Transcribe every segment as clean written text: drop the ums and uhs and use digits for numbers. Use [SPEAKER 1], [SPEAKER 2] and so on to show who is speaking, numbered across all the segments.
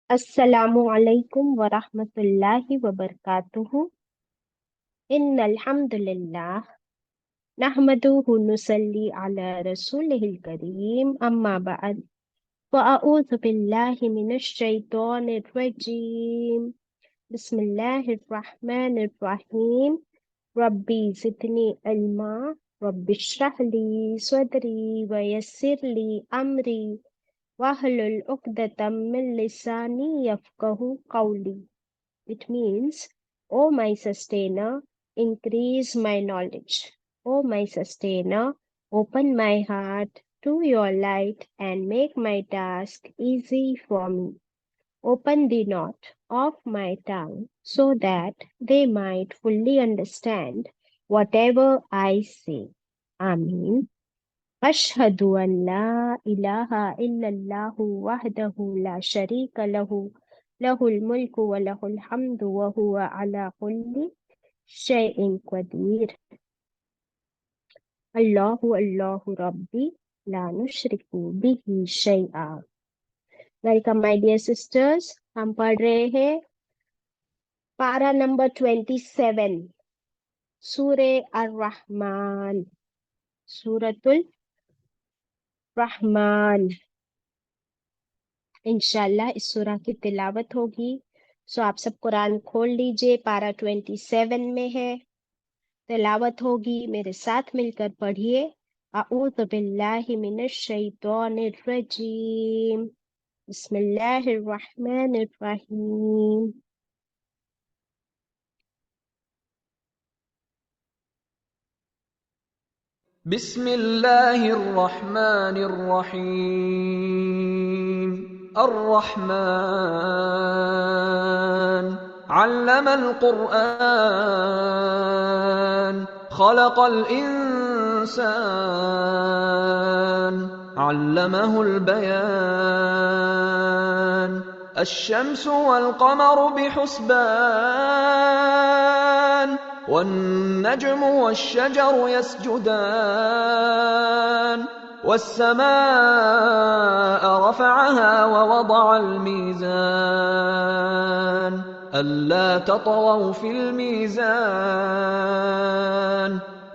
[SPEAKER 1] अस्सलामु अलैकुम वरहमतुल्लाहि वबरकातुहू। इन्नल हम्दुलिल्लाह नहमदुहु नुसल्ली अला रसूलिहिल करीम अम्मा बअद फ़अऊज़ु बिल्लाहि मिनश शैतानिर रजीम। बिस्मिल्लाहिर रहमानिर रहीम। रब्बी ज़िदनी इल्मा रब्बिश्रह ली सदरी वयस्सिर ली अमरी wahlul uqdatam min lisani yafqahu qawli. It means, O my sustainer, increase my knowledge. O my sustainer, open my heart to your light and make my task easy for me. Open the knot of my tongue so that they might fully understand whatever I say. Ameen. أشهد أن لا إله إلا الله وحده لا شريك له له الملك وله الحمد وهو على كل شيء قدير. الله الله ربي لا نشرك به شيئا. Welcome my dear sisters. हम पढ़ रहे हैं पारा नंबर 27 सूरे ar-Rahman, सूरतुल रहमान। इंशाल्लाह इस सूरा की तिलावत होगी। सो आप सब कुरान खोल लीजिए, पारा 27 में है, तिलावत होगी। मेरे साथ मिलकर पढ़िए। अऊज़ु बिल्लाहि मिनश शैतानिर रजीम। बिस्मिल्लाहिर रहमानिर रहीम।
[SPEAKER 2] بسم الله الرحمن الرحيم. الرحمن علم القرآن خلق الإنسان علمه البيان. الشمس والقمر بحسبان والنجم والشجر يسجدان. والسماء رفعها ووضع الميزان ألا تطغوا في الميزان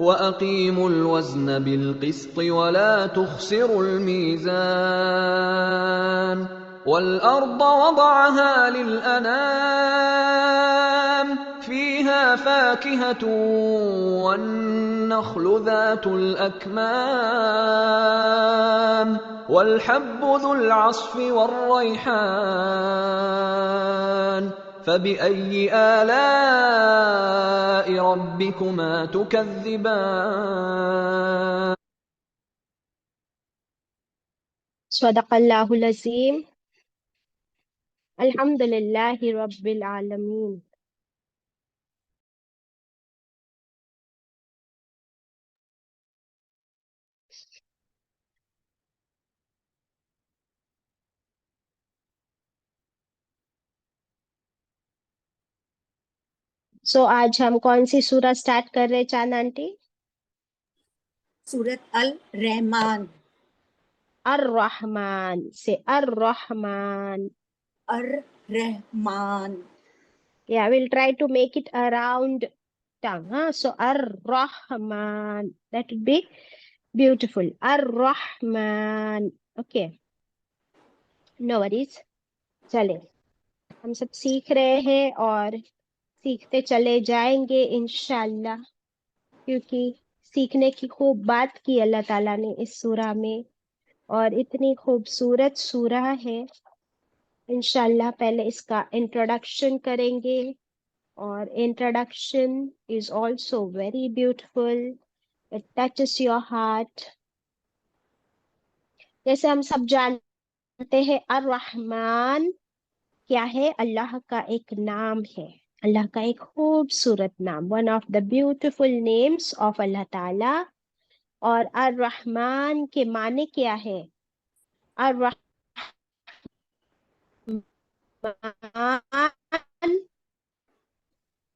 [SPEAKER 2] وأقيموا الوزن بالقسط ولا تخسروا الميزان. والأرض وضعها للأنام فيها فاكهة والنخل ذات الأكمام والحب ذو العصف والريحان. فبأي آلاء ربكما تكذبان.
[SPEAKER 1] सदक़ल्लाहुल अज़ीम। अल्हम्दुलिल्लाहि रब्बिल आलमीन। सो आज हम कौन सी सूरा स्टार्ट कर रहे हैं चांद आंटी?
[SPEAKER 3] सूरत अल रहमान।
[SPEAKER 1] ar-Rahman से ar-Rahman.
[SPEAKER 3] ar-Rahman.
[SPEAKER 1] Yeah, we'll try to make it around tongue. So ar-Rahman. That would be beautiful. ar-Rahman. Okay. No worries. चले, हम सब सीख रहे हैं और सीखते चले जाएंगे इंशाल्लाह, क्योंकि सीखने की खूब बात की अल्लाह ताला ने इस सूरा में, और इतनी खूबसूरत सूरा है। इंशाल्लाह पहले इसका इंट्रोडक्शन करेंगे, और introduction is also very beautiful, it touches your heart. जैसे हम सब जानते हैं, अर रहमान क्या है? अल्लाह का एक नाम है, अल्लाह का एक खूबसूरत नाम, one of the beautiful names of Allah ताला। और अर रहमान के माने क्या है? अर रहमान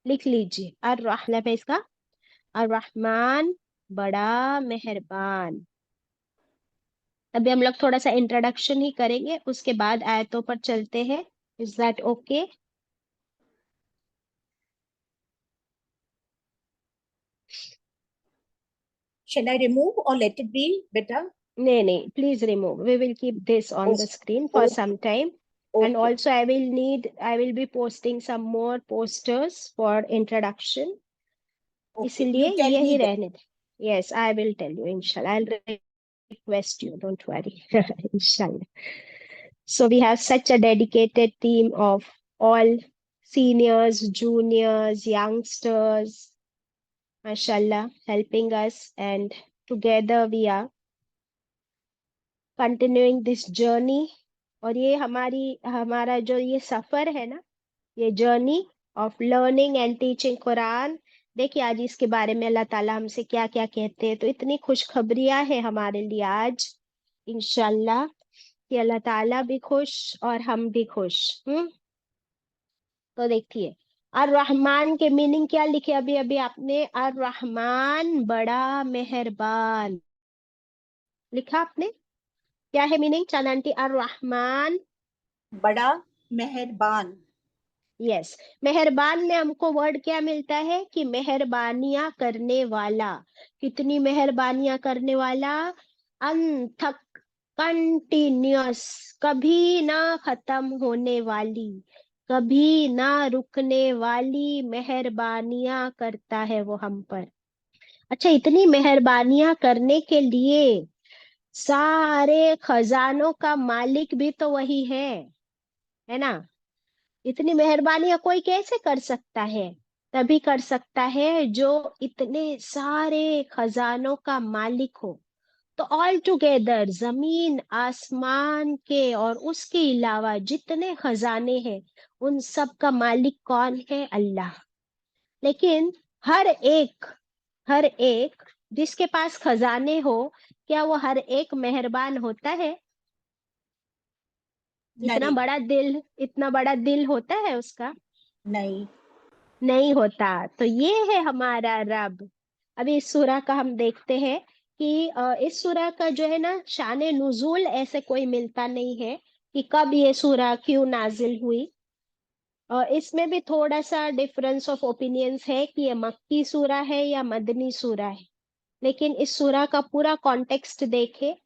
[SPEAKER 1] लिख लीजिए, अर रहमान है इसका, अर रहमान बड़ा मेहरबान। अभी हम लोग थोड़ा सा इंट्रोडक्शन ही करेंगे, उसके बाद आयतों पर चलते हैं। Is that okay?
[SPEAKER 3] Shall I remove or let it be, beta?
[SPEAKER 1] No, please remove. We will keep this on the screen for
[SPEAKER 3] Okay.
[SPEAKER 1] some time. And
[SPEAKER 3] Okay.
[SPEAKER 1] also I will be posting some more posters for introduction.
[SPEAKER 3] Okay.
[SPEAKER 1] इसलिए
[SPEAKER 3] You tell
[SPEAKER 1] यही
[SPEAKER 3] me that.
[SPEAKER 1] रहने दे. Yes, I will tell you, inshallah. I'll request you, don't worry. Inshallah. So we have such a dedicated team of all seniors, juniors, youngsters, mashallah, helping us, and together we are continuing this journey. और ये हमारा जो ये सफर है ना, ये journey of learning and teaching Quran, देखिए आज इसके बारे में अल्लाह ताला हमसे क्या क्या कहते हैं. तो इतनी खुशखबरियां हैं हमारे लिए आज, इंशाल्लाह, कि अल्लाह ताला भी खुश और हम भी खुश. तो देखिए, अर रहमान के मीनिंग क्या लिखे अभी अभी आपने? अर रहमान बड़ा मेहरबान लिखा आपने. क्या है मीनिंग चांद? अर रहमान
[SPEAKER 3] बड़ा मेहरबान.
[SPEAKER 1] यस, मेहरबान में हमको वर्ड क्या मिलता है कि मेहरबानियां करने वाला. कितनी मेहरबानियां करने वाला? अनथक, कंटिन्यूअस, कभी ना खत्म होने वाली, कभी ना रुकने वाली मेहरबानियां करता है वो हम पर. अच्छा, इतनी मेहरबानियां करने के लिए सारे खजानों का मालिक भी तो वही है ना. इतनी मेहरबानियां कोई कैसे कर सकता है? तभी कर सकता है जो इतने सारे खजानों का मालिक हो. तो ऑल टुगेदर जमीन आसमान के और उसके अलावा जितने खजाने हैं, उन सब का मालिक कौन है? अल्लाह. लेकिन हर एक जिसके पास खजाने हो, क्या वो हर एक मेहरबान होता है?
[SPEAKER 3] नहीं.
[SPEAKER 1] इतना बड़ा दिल होता है उसका?
[SPEAKER 3] नहीं.
[SPEAKER 1] नहीं होता. तो ये है हमारा रब. अभी इस सूरा का हम देखते हैं कि इस सूरा का जो है ना, शान नुजूल ऐसे कोई मिलता नहीं है कि कब ये सूरा क्यों नाजिल हुई. इसमें भी थोड़ा सा डिफरेंस ऑफ ओपिनियंस है कि ये मक्की सूरा है या मदनी सूरा है. लेकिन इस सूरा का पूरा कॉन्टेक्स्ट देखे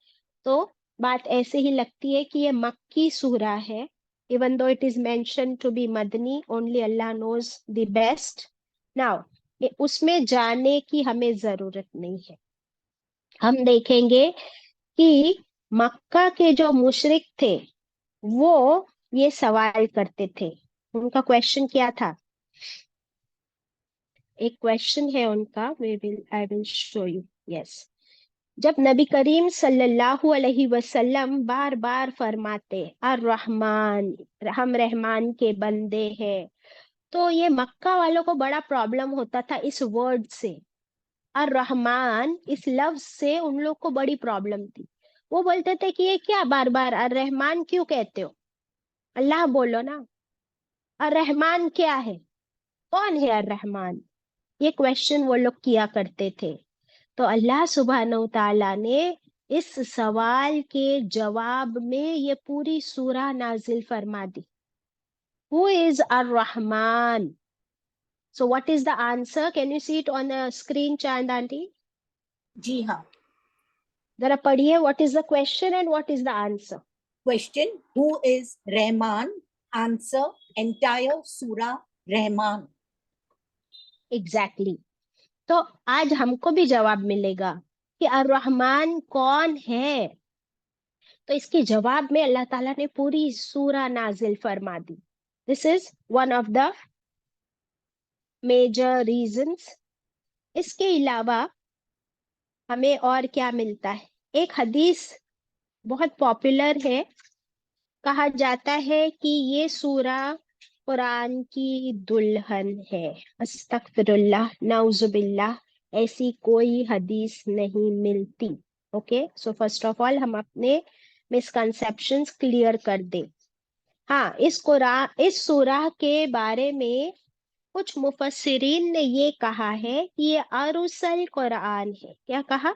[SPEAKER 1] तो बात ऐसे ही लगती है कि ये मक्की सूरा है. even though it is mentioned to be madani, only Allah knows the best. now उसमें जाने की हमें जरूरत नहीं है. हम देखेंगे कि मक्का के जो मुशरिक थे वो ये सवाल करते थे. उनका क्वेश्चन क्या था? एक क्वेश्चन है उनका, I will show you. Yes, जब नबी करीम सल्लल्लाहु अलैहि वसल्लम बार बार फरमाते अर रहमान, हम रहमान के बंदे हैं, तो ये मक्का वालों को बड़ा प्रॉब्लम होता था इस वर्ड से. अर रहमान इस लफ्ज से उन लोग को बड़ी प्रॉब्लम थी. वो बोलते थे कि ये क्या बार बार अर रहमान क्यों कहते हो? अल्लाह बोलो ना. अर रहमान क्या है? कौन है अर रहमान? ये क्वेश्चन वो लोग किया करते थे. तो अल्लाह सुब्हानहू ताला ने इस सवाल के जवाब में ये पूरी सूरा नाजिल फरमा दी. Who is Ar Rahman? So what is the answer? Can you see it on the screen Chand aunty?
[SPEAKER 3] जी हाँ.
[SPEAKER 1] जरा पढ़िए, what is the question and what is the answer.
[SPEAKER 3] Question: Who is Rahman? Answer: entire surah Rahman.
[SPEAKER 1] Exactly. तो आज हमको भी जवाब मिलेगा कि अर रहमान कौन है. तो इसके जवाब में अल्लाह ताला ने पूरी सूरा नाजिल फरमा दी. This is one of the major reasons. इसके अलावा हमें और क्या मिलता है? एक हदीस बहुत पॉपुलर है. कहा जाता है कि ये सूरा कुरान की दुल्हन है. अस्तगफिरुल्लाह, नाउजुबिल्लाह, ऐसी कोई हदीस नहीं मिलती. Okay, so first of all हम अपने मिसकंसेप्शंस क्लियर कर दें. हाँ, इस सूरा के बारे में कुछ मुफस्सिरीन ने ये कहा है कि ये अरुसल कुरान है. क्या कहा?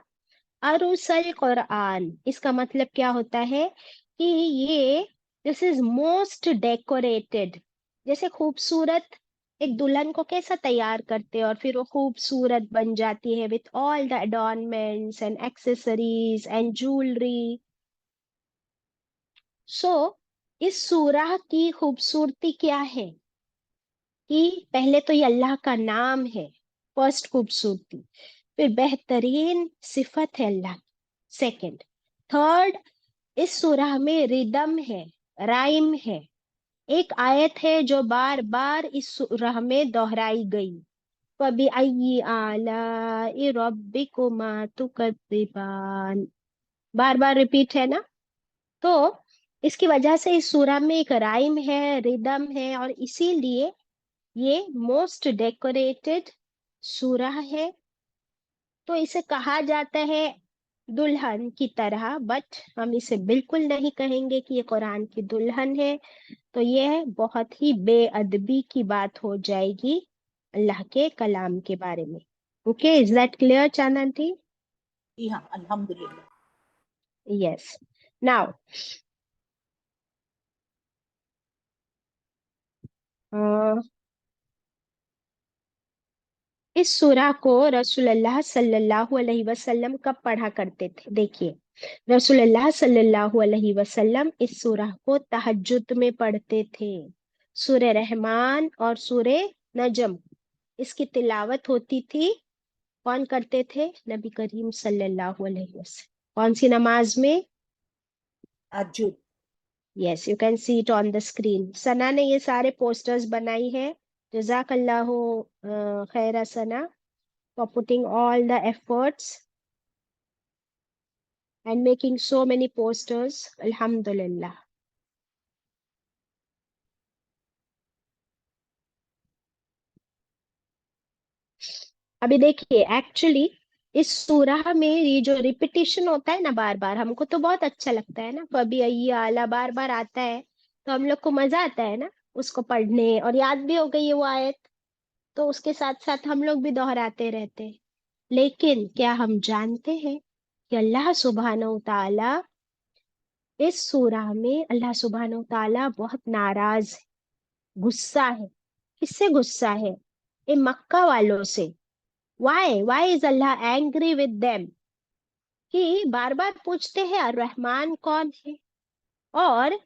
[SPEAKER 1] अरुसल कुरान. इसका मतलब क्या होता है कि ये दिस इज मोस्ट डेकोरेटेड. जैसे खूबसूरत एक दुल्हन को कैसा तैयार करते हैं और फिर वो खूबसूरत बन जाती है with all the adornments and accessories and jewellery. So इस सूरह की खूबसूरती क्या है कि पहले तो ये अल्लाह का नाम है, फर्स्ट खूबसूरती. फिर बेहतरीन सिफत है अल्लाह. सेकंड. थर्ड, इस सूरह में रिदम है, राइम है. एक आयत है जो बार बार इस सूरह में दोहराई गई. कभी अय्यी आला रब्बिकुमा तुकद्दिबान, बार बार रिपीट है ना. तो इसकी वजह से इस सूरह में एक राइम है, रिदम है, और इसीलिए ये मोस्ट डेकोरेटेड सूरह है. तो इसे कहा जाता है दुल्हन की तरह, बट हम इसे बिल्कुल नहीं कहेंगे कि ये कुरान की दुल्हन है. तो ये बहुत ही बेअदबी की बात हो जाएगी अल्लाह के कलाम के बारे में. Okay, is that clear Chand aunty?
[SPEAKER 3] जी हाँ, अल्हम्दुलिल्लाह.
[SPEAKER 1] यस. नाउ इस सूरा को रसूलुल्लाह सल्लल्लाहु अलैहि वसल्लम कब पढ़ा करते थे? देखिए, रसूलुल्लाह सल्लल्लाहु अलैहि वसल्लम इस सूरा को तहज्जुद में पढ़ते थे. सूरह रहमान और सूरह नजम, इसकी तिलावत होती थी. कौन करते थे? नबी करीम सल्लल्लाहु अलैहि वसल्लम. कौन सी नमाज में?
[SPEAKER 3] ताज्जुद.
[SPEAKER 1] Yes, you can see it on the screen. Sana ने ये सारे पोस्टर्स बनाई है. जजाकल्लाहु खैरा सना for putting all the efforts and making so many posters. Alhamdulillah. अभी देखिए, एक्चुअली इस सूरह में ये जो रिपीटिशन होता है ना बार बार, हमको तो बहुत अच्छा लगता है ना. कभी ये आला बार बार आता है तो हम लोग को मजा आता है ना उसको पढ़ने, और याद भी हो गई है वो आयत. तो उसके साथ साथ हम लोग भी दोहराते रहते हैं. लेकिन क्या हम जानते हैं कि अल्लाह सुब्हानहू ताला, इस सूरह में अल्लाह सुब्हानहू ताला बहुत नाराज है, गुस्सा है. किससे गुस्सा है? इन मक्का वालों से. Why is Allah angry with them? कि बार बार पूछते हैं और रहमान कौन है, और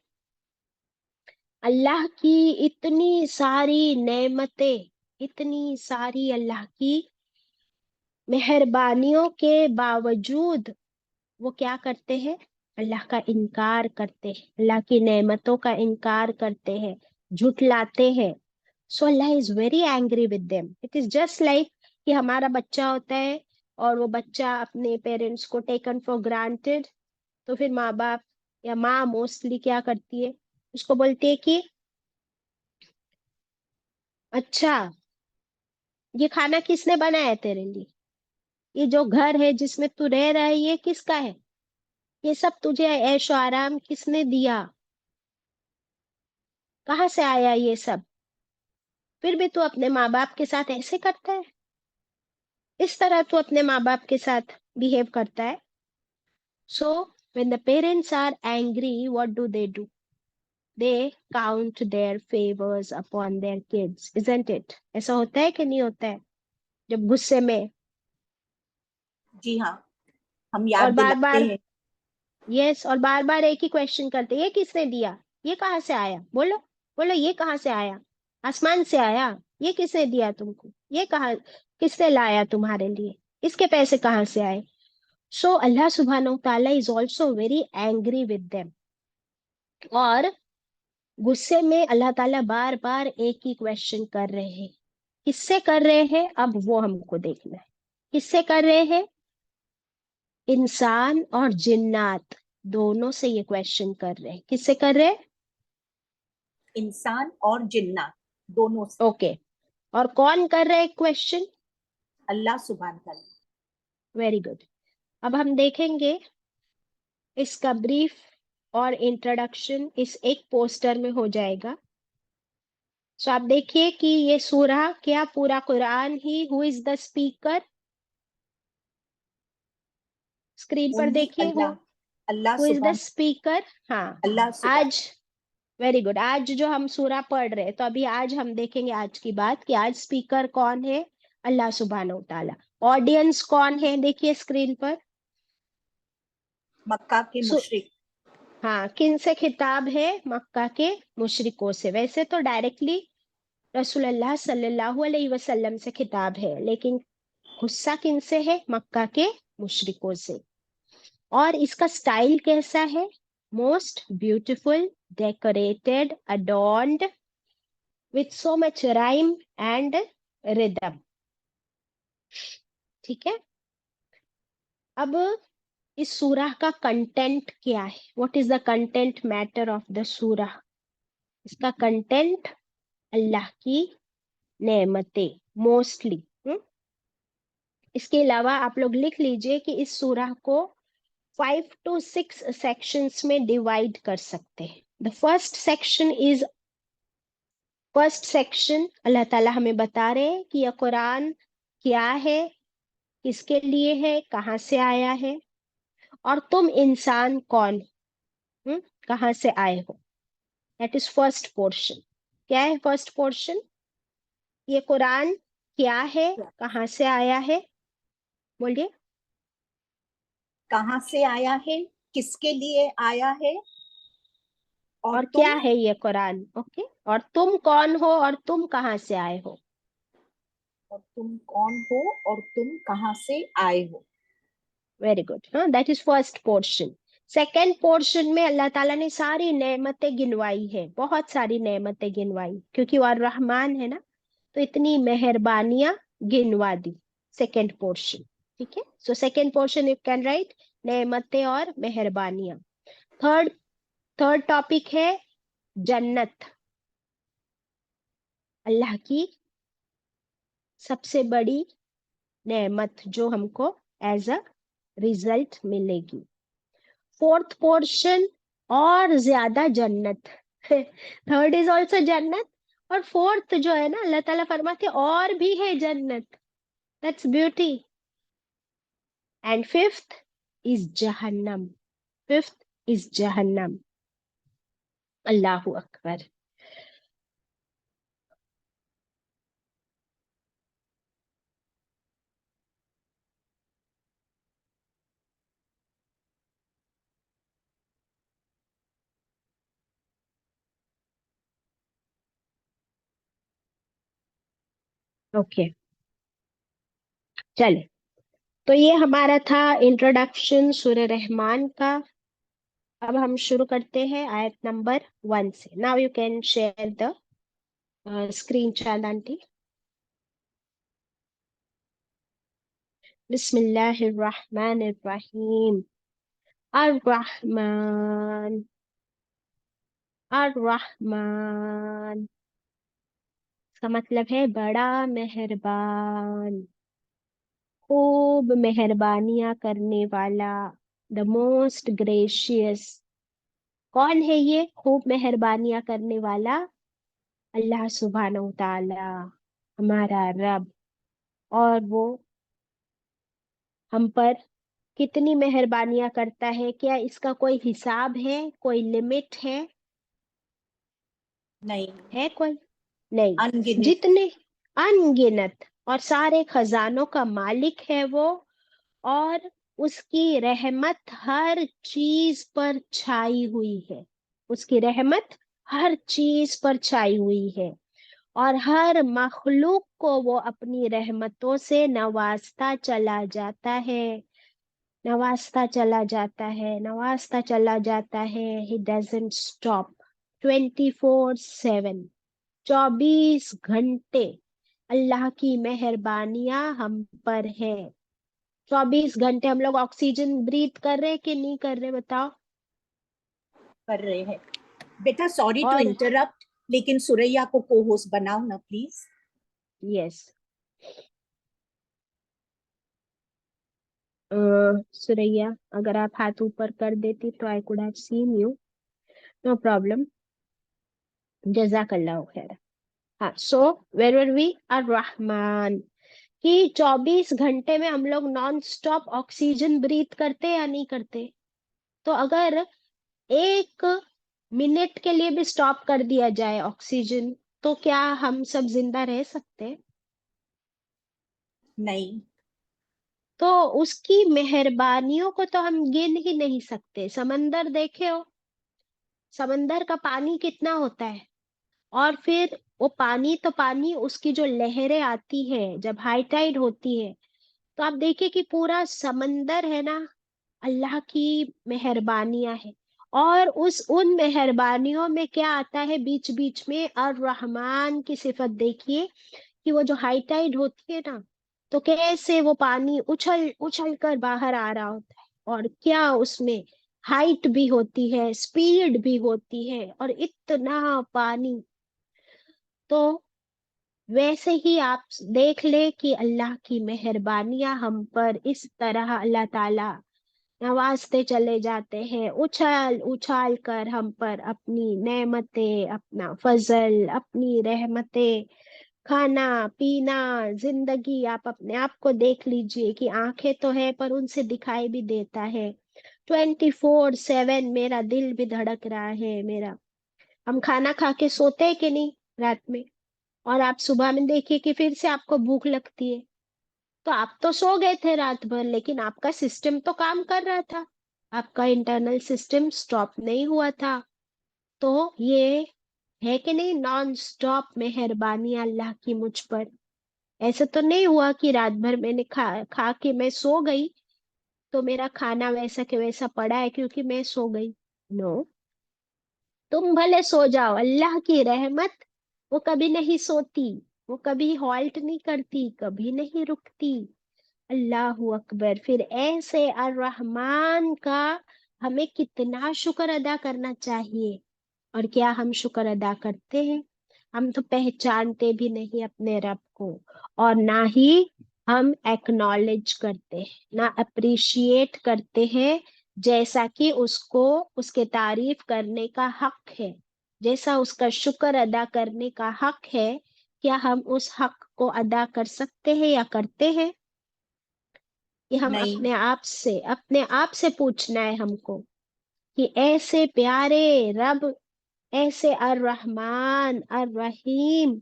[SPEAKER 1] अल्लाह की इतनी सारी नेमतें, इतनी सारी अल्लाह की मेहरबानियों के बावजूद वो क्या करते हैं? अल्लाह का इनकार करते हैं, अल्लाह की नेमतों का इनकार करते हैं, झुठलाते हैं. So Allah is very angry with them. It is just like कि हमारा बच्चा होता है और वो बच्चा अपने पेरेंट्स को टेकन फॉर ग्रांटेड. तो फिर माँ बाप या माँ मोस्टली क्या करती है? उसको बोलती है कि अच्छा, ये खाना किसने बनाया तेरे लिए? ये जो घर है जिसमें तू रह रहा है ये किसका है? ये सब तुझे ऐशो आराम किसने दिया? कहाँ से आया ये सब? फिर भी तू अपने माँ बाप के साथ ऐसे करता है. इस तरह तू अपने माँ बाप के साथ बिहेव करता है. सो when the parents are angry, what do? They count their favors upon their kids, isn't it? ऐसा होता है कि नहीं होता है जब गुस्से में?
[SPEAKER 3] जी हाँ, हम
[SPEAKER 1] और
[SPEAKER 3] याद
[SPEAKER 1] बार
[SPEAKER 3] दिलाते
[SPEAKER 1] बार,
[SPEAKER 3] हैं.
[SPEAKER 1] यस, और बार बार एक ही क्वेश्चन करते, ये किसने दिया? ये कहाँ से आया? बोलो, बोलो, ये कहाँ से आया? आसमान से आया? ये किसने दिया तुमको? ये कहाँ, किसने लाया तुम्हारे लिए? इसके पैसे कहाँ से आए? सो अल्लाह सुब्हानहू ताला is also very angry with them. और गुस्से में अल्लाह ताला बार बार एक ही क्वेश्चन कर रहे हैं. किससे कर रहे हैं? अब वो हमको देखना है. किससे कर रहे हैं? इंसान और जिन्नात दोनों से ये क्वेश्चन कर रहे हैं. किससे कर रहे हैं?
[SPEAKER 3] इंसान और जिन्नात दोनों से.
[SPEAKER 1] ओके. और कौन कर रहे हैं क्वेश्चन?
[SPEAKER 3] अल्लाह सुभान ताला.
[SPEAKER 1] Very good. अब हम देखेंगे इसका ब्रीफ और इंट्रोडक्शन इस एक पोस्टर में हो जाएगा. सो आप देखिए कि ये सूरा क्या पूरा कुरान ही, who is the speaker? Screen पर
[SPEAKER 3] ओनली
[SPEAKER 1] देखिए,
[SPEAKER 3] Allah. Allah
[SPEAKER 1] who is the
[SPEAKER 3] सुभान.
[SPEAKER 1] स्पीकर? हाँ.
[SPEAKER 3] अल्लाह सुभान.
[SPEAKER 1] आज वेरी गुड। आज जो हम सूरा पढ़ रहे हैं, तो अभी आज हम देखेंगे आज की बात कि आज स्पीकर कौन है, अल्लाह सुब्हानहू व तआला। ऑडियंस कौन है, देखिए स्क्रीन पर।
[SPEAKER 3] मक्का के
[SPEAKER 1] सु,
[SPEAKER 3] मुशरिक।
[SPEAKER 1] हाँ, किन से खिताब है, मक्का के मुशरिकों से। वैसे तो डायरेक्टली रसूलुल्लाह सल्लल्लाहु अलैहि वसल्लम से खिताब है, लेकिन गुस्सा किन से है, मक्का के मुशरिकों से। और इसका स्टाइल कैसा है, most beautiful, decorated, adorned with so much rhyme and rhythm। ठीक है। अब इस सूरह का कंटेंट क्या है, what is the content matter of the सूरह। इसका कंटेंट अल्लाह की नेमतें मोस्टली। इसके अलावा आप लोग लिख लीजिए कि इस सूरह को 5 to 6 सेक्शंस में डिवाइड कर सकते हैं। द फर्स्ट सेक्शन अल्लाह ताला हमें बता रहे हैं कि यह कुरान क्या है, किसके लिए है, कहाँ से आया है, और तुम इंसान कौन हो, कहाँ से आए हो। That is first portion. क्या है फर्स्ट पोर्शन, ये कुरान क्या है, कहाँ से आया है, बोलिए।
[SPEAKER 3] कहाँ से आया है, किसके लिए आया है,
[SPEAKER 1] और
[SPEAKER 3] तुम
[SPEAKER 1] क्या है ये कुरान, ओके। और तुम कौन हो, और तुम कहाँ से आए हो।
[SPEAKER 3] और तुम कौन हो और तुम कहाँ से आए हो।
[SPEAKER 1] Very good. हाँ, that is first portion. Second portion में अल्लाह ताला ने सारी नेमतें गिनवाई है, बहुत सारी नेमतें गिनवाई, क्योंकि वो रहमान है ना, तो इतनी मेहरबानियां गिनवा दी। सेकेंड पोर्शन, ठीक है। So second portion you can write नेमतें और मेहरबानियां। थर्ड थर्ड टॉपिक है जन्नत, अल्लाह की सबसे बड़ी नेमत जो हमको एज अ रिजल्ट मिलेगी। फोर्थ पोर्शन और ज्यादा जन्नत। थर्ड इज ऑल्सो जन्नत, और फोर्थ जो है ना, अल्लाह ताला फरमाते और भी है जन्नत, that's beauty. And fifth is जहन्नम, फिफ्थ इज जहन्नम। अल्लाहु अकबर। ओके, चले। तो ये हमारा था इंट्रोडक्शन सूरह रहमान का। अब हम शुरू करते हैं आयत नंबर 1 से। Now you can share the screen, Chand aunty. बिस्मिल्लाहिर्रहमानिर्रहीम। अर्रहमान, अर्रहमान, इसका मतलब है बड़ा मेहरबान, खूब मेहरबानियां करने वाला, द मोस्ट ग्रेशियस। कौन है ये खूब मेहरबानियां करने वाला, अल्लाह सुब्हानहू ताला, हमारा रब। और वो हम पर कितनी मेहरबानियां करता है, क्या इसका कोई हिसाब है, कोई लिमिट
[SPEAKER 3] नहीं,
[SPEAKER 1] है कोई नहीं।
[SPEAKER 3] अनगिनत।
[SPEAKER 1] जितने अनगिनत, और सारे खजानों का मालिक है वो। और उसकी रहमत हर चीज पर छाई हुई है, उसकी रहमत हर चीज पर छाई हुई है। और हर मखलूक को वो अपनी रहमतों से नवाजता चला जाता है, नवाजता चला जाता है, नवाजता चला जाता है। ही डजंट स्टॉप 24/7, 24 घंटे अल्लाह की मेहरबानियां हम पर है। 24 घंटे हम लोग ऑक्सीजन ब्रीथ कर रहे हैं कि नहीं कर रहे, बताओ।
[SPEAKER 3] कर रहे हैं। बेटा सॉरी टू
[SPEAKER 1] और
[SPEAKER 3] इंटरप्ट, लेकिन सुरैया को को होस्ट बनाओ ना प्लीज।
[SPEAKER 1] यस, सुरैया, अगर आप हाथ ऊपर कर देती तो I could have seen you, no problem, जजाकल्लाह खैर। हाँ, सो वेर वर वी, आर रहमान, कि 24 घंटे में हम लोग नॉन स्टॉप ऑक्सीजन ब्रीथ करते या नहीं करते। तो अगर एक मिनट के लिए भी स्टॉप कर दिया जाए ऑक्सीजन, तो क्या हम सब जिंदा रह सकते हैं?
[SPEAKER 3] नहीं।
[SPEAKER 1] तो उसकी मेहरबानियों को तो हम गिन ही नहीं सकते। समंदर देखे हो, समंदर का पानी कितना होता है, और फिर वो पानी तो पानी, उसकी जो लहरें आती है जब हाई टाइड होती है, तो आप देखिए कि पूरा समंदर है ना, अल्लाह की मेहरबानियां है। और उन मेहरबानियों में क्या आता है बीच बीच में, और रहमान की सिफत देखिए कि वो जो हाई टाइड होती है ना, तो कैसे वो पानी उछल उछल कर बाहर आ रहा होता है, और क्या उसमें हाइट भी होती है, स्पीड भी होती है, और इतना पानी। तो वैसे ही आप देख ले कि अल्लाह की मेहरबानियां हम पर इस तरह अल्लाह ताला नवाजते चले जाते हैं, उछाल उछाल कर हम पर अपनी नेमतें, अपना फजल, अपनी रहमतें, खाना पीना, जिंदगी। आप अपने आप को देख लीजिए कि आंखें तो है पर उनसे दिखाई भी देता है। 24/7 मेरा दिल भी धड़क रहा है मेरा। हम खाना खा के सोते हैं कि नहीं रात में, और आप सुबह में देखिए कि फिर से आपको भूख लगती है। तो आप तो सो गए थे रात भर, लेकिन आपका सिस्टम तो काम कर रहा था, आपका इंटरनल सिस्टम स्टॉप नहीं हुआ था। तो ये है कि नहीं नॉन स्टॉप मेहरबानी अल्लाह की मुझ पर। ऐसे तो नहीं हुआ कि रात भर मैंने खा खा के मैं सो गई, तो मेरा खाना वैसा के वैसा पड़ा है क्योंकि मैं सो गई। नो, तुम भले सो जाओ, अल्लाह की रहमत वो कभी नहीं सोती, वो कभी हॉल्ट नहीं करती, कभी नहीं रुकती। अल्लाह अकबर। फिर ऐसे अर रहमान का हमें कितना शुक्र अदा करना चाहिए। और क्या हम शुक्र अदा करते हैं? हम तो पहचानते भी नहीं अपने रब को, और ना ही हम एक्नॉलेज करते हैं, ना अप्रिशिएट करते हैं, जैसा कि उसको उसके तारीफ करने का हक है, जैसा उसका शुक्र अदा करने का हक है। क्या हम उस हक को अदा कर सकते हैं या करते हैं? कि हम
[SPEAKER 3] नहीं।
[SPEAKER 1] अपने आप से पूछना है हमको कि ऐसे प्यारे रब, ऐसे अर रहमान अर रहीम,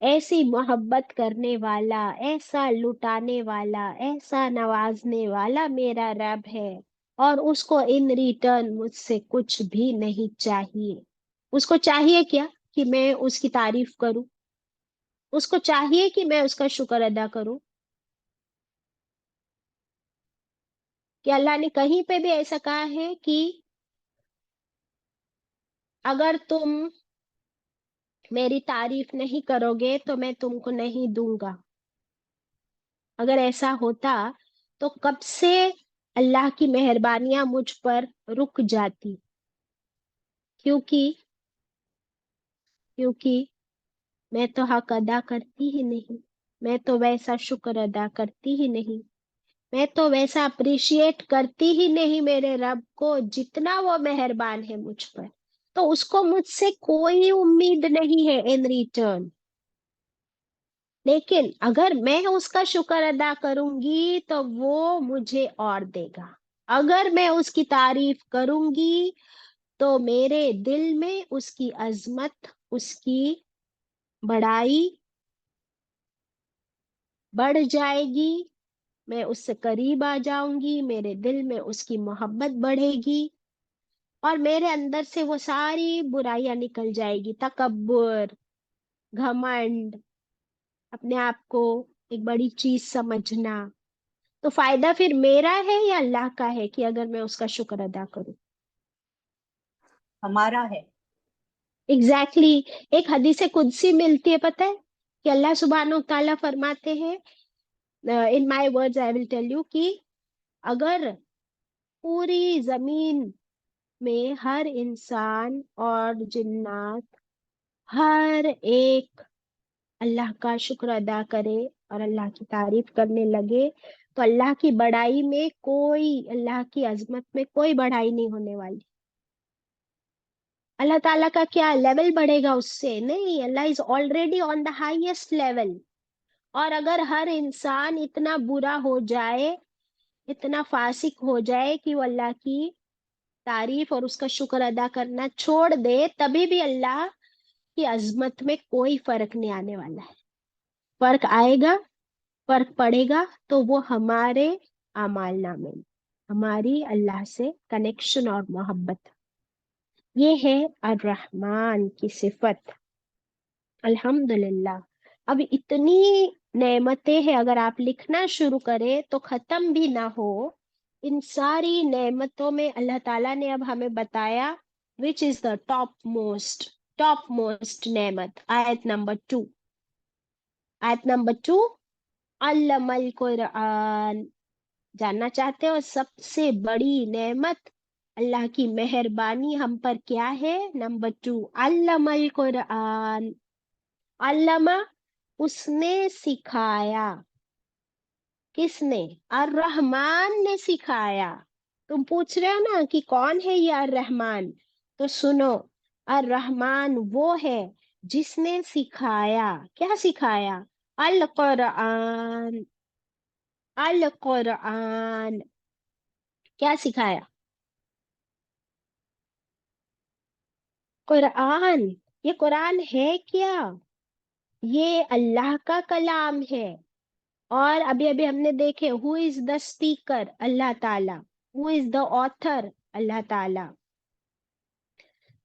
[SPEAKER 1] ऐसी मोहब्बत करने वाला, ऐसा लुटाने वाला, ऐसा नवाजने वाला मेरा रब है, और उसको इन रिटर्न मुझसे कुछ भी नहीं चाहिए। उसको चाहिए क्या कि मैं उसकी तारीफ करूं? उसको चाहिए कि मैं उसका शुक्र अदा करूं? कि अल्लाह ने कहीं पे भी ऐसा कहा है कि अगर तुम मेरी तारीफ नहीं करोगे तो मैं तुमको नहीं दूंगा? अगर ऐसा होता तो कब से अल्लाह की मेहरबानियां मुझ पर रुक जाती। क्योंकि क्योंकि मैं तो हक अदा करती ही नहीं, मैं तो वैसा शुक्र अदा करती ही नहीं, मैं तो वैसा अप्रिशिएट करती ही नहीं मेरे रब को जितना वो मेहरबान है मुझ पर। तो उसको मुझसे कोई उम्मीद नहीं है इन रिटर्न। लेकिन अगर मैं उसका शुक्र अदा करूंगी तो वो मुझे और देगा। अगर मैं उसकी तारीफ करूंगी तो मेरे दिल में उसकी अजमत, उसकी बड़ाई बढ़ जाएगी, मैं उससे करीब आ जाऊंगी, मेरे दिल में उसकी मोहब्बत बढ़ेगी, और मेरे अंदर से वो सारी बुराइयां निकल जाएगी, तकब्बुर, घमंड, अपने आप को एक बड़ी चीज समझना। तो फायदा फिर मेरा है या अल्लाह का है कि अगर मैं उसका शुक्र अदा करूं?
[SPEAKER 3] हमारा है।
[SPEAKER 1] एग्जैक्टली exactly, एक हदीस कुदसी मिलती है, पता है कि अल्लाह सुब्हानहू तआला फरमाते हैं, in my words I will tell you, कि अगर पूरी जमीन में हर इंसान और जिन्नात, हर एक अल्लाह का शुक्र अदा करे और अल्लाह की तारीफ करने लगे, तो अल्लाह की बड़ाई में कोई, अल्लाह की अजमत में कोई बढ़ाई नहीं होने वाली। अल्लाह ताला का क्या लेवल बढ़ेगा उससे? नहीं, अल्लाह is already on the highest level. और अगर हर इंसान इतना बुरा हो जाए, इतना फासिक हो जाए कि वो अल्लाह की तारीफ और उसका शुक्र अदा करना छोड़ दे, तभी भी अल्लाह की अजमत में कोई फर्क नहीं आने वाला है। फर्क आएगा, फर्क पड़ेगा तो वो हमारे अमाल नामे में, हमारी अल्लाह से कनेक्शन और मोहब्बत। ये है अर रहमान की सिफत। अल्हम्दुलिल्लाह। अब इतनी नेमतें हैं, अगर आप लिखना शुरू करें तो खत्म भी ना हो। इन सारी नेमतों में अल्लाह ताला ने अब हमें बताया which is the top most नेमत। आयत नंबर 2, आयत नंबर 2, अल्लमल कुरान। जानना चाहते हो सबसे बड़ी नेमत, अल्लाह की मेहरबानी हम पर क्या है? नंबर 2, अल्लमल कुरान। अल्लमा, उसने सिखाया। किसने? अर रहमान ने सिखाया। तुम पूछ रहे हो ना कि कौन है ये अर रहमान, तो सुनो, अर रहमान वो है जिसने सिखाया। क्या सिखाया? अल कुरान। अल कुरान। क्या सिखाया? कुरान। ये कुरान है क्या? ये अल्लाह का कलाम है। और अभी अभी हमने देखे, हु इज द स्पीकर? अल्लाह ताला। Who is the author? अल्लाह ताला।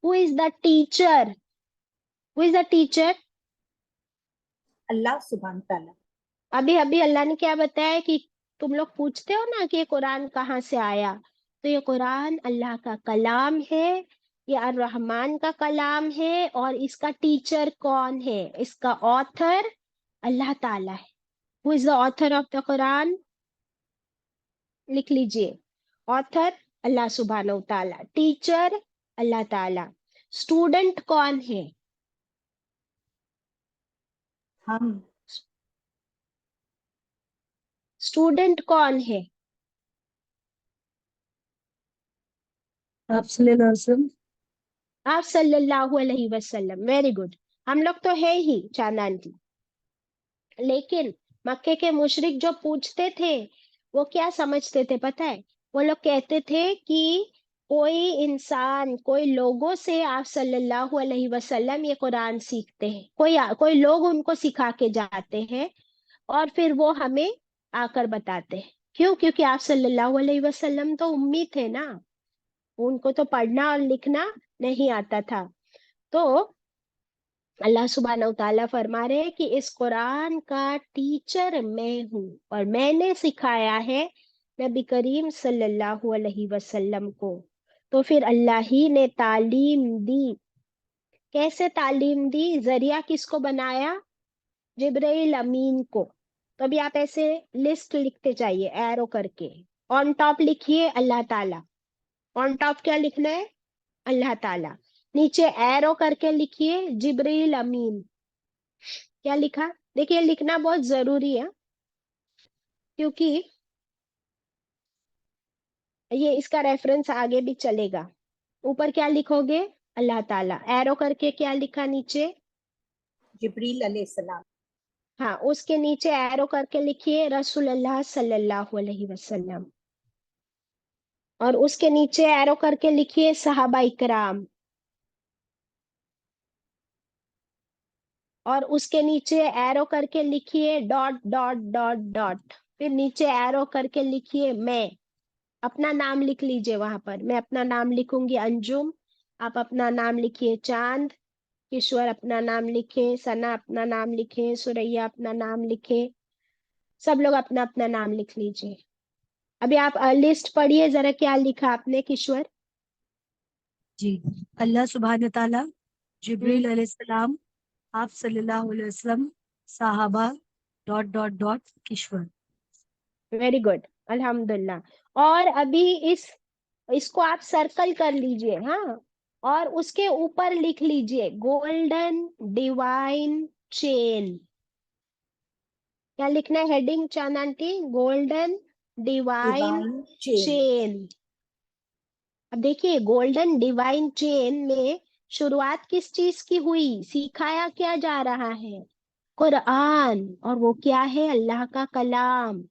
[SPEAKER 1] Who is the teacher? Who is the teacher?
[SPEAKER 3] अल्लाह सुभान ताला।
[SPEAKER 1] अभी अभी अल्लाह ने क्या बताया कि तुम लोग पूछते हो ना कि ये कुरान कहाँ से आया, तो ये कुरान अल्लाह का कलाम है, ये अर रहमान का कलाम है। और इसका टीचर कौन है? इसका ऑथर अल्लाह ताला है। Who is the author of the Quran? लिख लीजिए, ऑथर अल्लाह सुब्हानहू व तआला, टीचर अल्लाह ताला। स्टूडेंट कौन है?
[SPEAKER 3] हम।
[SPEAKER 1] स्टूडेंट कौन है?
[SPEAKER 4] आप सल्लल्लाहु अलैहि वसल्लम।
[SPEAKER 1] आप सल्लल्लाहु अलैहि वसल्लम। Very good. हम लोग तो है ही चांद आंटी, लेकिन मक्के के मुशरिक जो पूछते थे वो क्या समझते थे पता है? वो लोग कहते थे कि कोई इंसान, कोई लोगों से आप सल्लल्लाहु अलैहि वसल्लम ये कुरान सीखते हैं, कोई कोई लोग उनको सिखा के जाते हैं और फिर वो हमें आकर बताते हैं। क्यों? क्योंकि आप सल्लल्लाहु अलैहि वसल्लम तो उम्मी थे ना, उनको तो पढ़ना और लिखना नहीं आता था। तो अल्लाह सुब्हानहू तआला फरमा रहे हैं कि इस कुरान का टीचर मैं हूँ और मैंने सिखाया है नबी करीम सल्लल्लाहु अलैहि वसल्लम को। तो फिर अल्लाह ही ने तालीम दी। कैसे तालीम दी? जरिया किसको बनाया? जिब्राइल अमीन को। तो अभी आप ऐसे लिस्ट लिखते जाइए एरो करके। ऑन टॉप लिखिए अल्लाह ताला। ऑन टॉप क्या लिखना है? अल्लाह ताला। नीचे एरो करके लिखिए जिब्रील अमीन। क्या लिखा? देखिए, लिखना बहुत जरूरी है, क्योंकि ये इसका रेफरेंस आगे भी चलेगा। ऊपर क्या लिखोगे? अल्लाह ताला। एरो करके क्या लिखा नीचे?
[SPEAKER 3] जिब्रील अलैहिस्सलाम।
[SPEAKER 1] हाँ, उसके नीचे एरो करके लिखिए रसूलुल्लाह सल्लल्लाहु अलैहि वसल्लम। और उसके नीचे एरो करके लिखिए सहाबा इकराम। और उसके नीचे एरो करके लिखिए डॉट डॉट डॉट डॉट। फिर नीचे एरो करके लिखिए मैं। अपना नाम लिख लीजिए वहां पर। मैं अपना नाम लिखूंगी अंजुम, आप अपना नाम लिखिए चांद, किशोर अपना नाम लिखे, सना अपना नाम लिखे, सुरैया अपना नाम लिखे। सब लोग अपना अपना नाम लिख लीजिए। अभी आप लिस्ट पढ़िए जरा, क्या लिखा आपने किशोर?
[SPEAKER 4] जी। अल्लाह सुब्हान व तआला,
[SPEAKER 1] हम्म,
[SPEAKER 4] जिब्रील अलैहिस्सलाम, आप सल्लल्लाहु अलैहि वसल्लम, साहबा dot dot dot Kishwar.
[SPEAKER 1] Very good, अल्हम्दुलिल्लाह। और अभी इसको आप सर्कल कर लीजिए, हाँ। और उसके ऊपर लिख लीजिए गोल्डन डिवाइन चेन। क्या लिखना है हेडिंग चांद aunty? Golden divine
[SPEAKER 3] divine chain.
[SPEAKER 1] Chain. अब देखिए, गोल्डन डिवाइन चेन में शुरुआत किस चीज की हुई? सिखाया क्या जा रहा है? कुरान। और वो क्या है? अल्लाह का कलाम।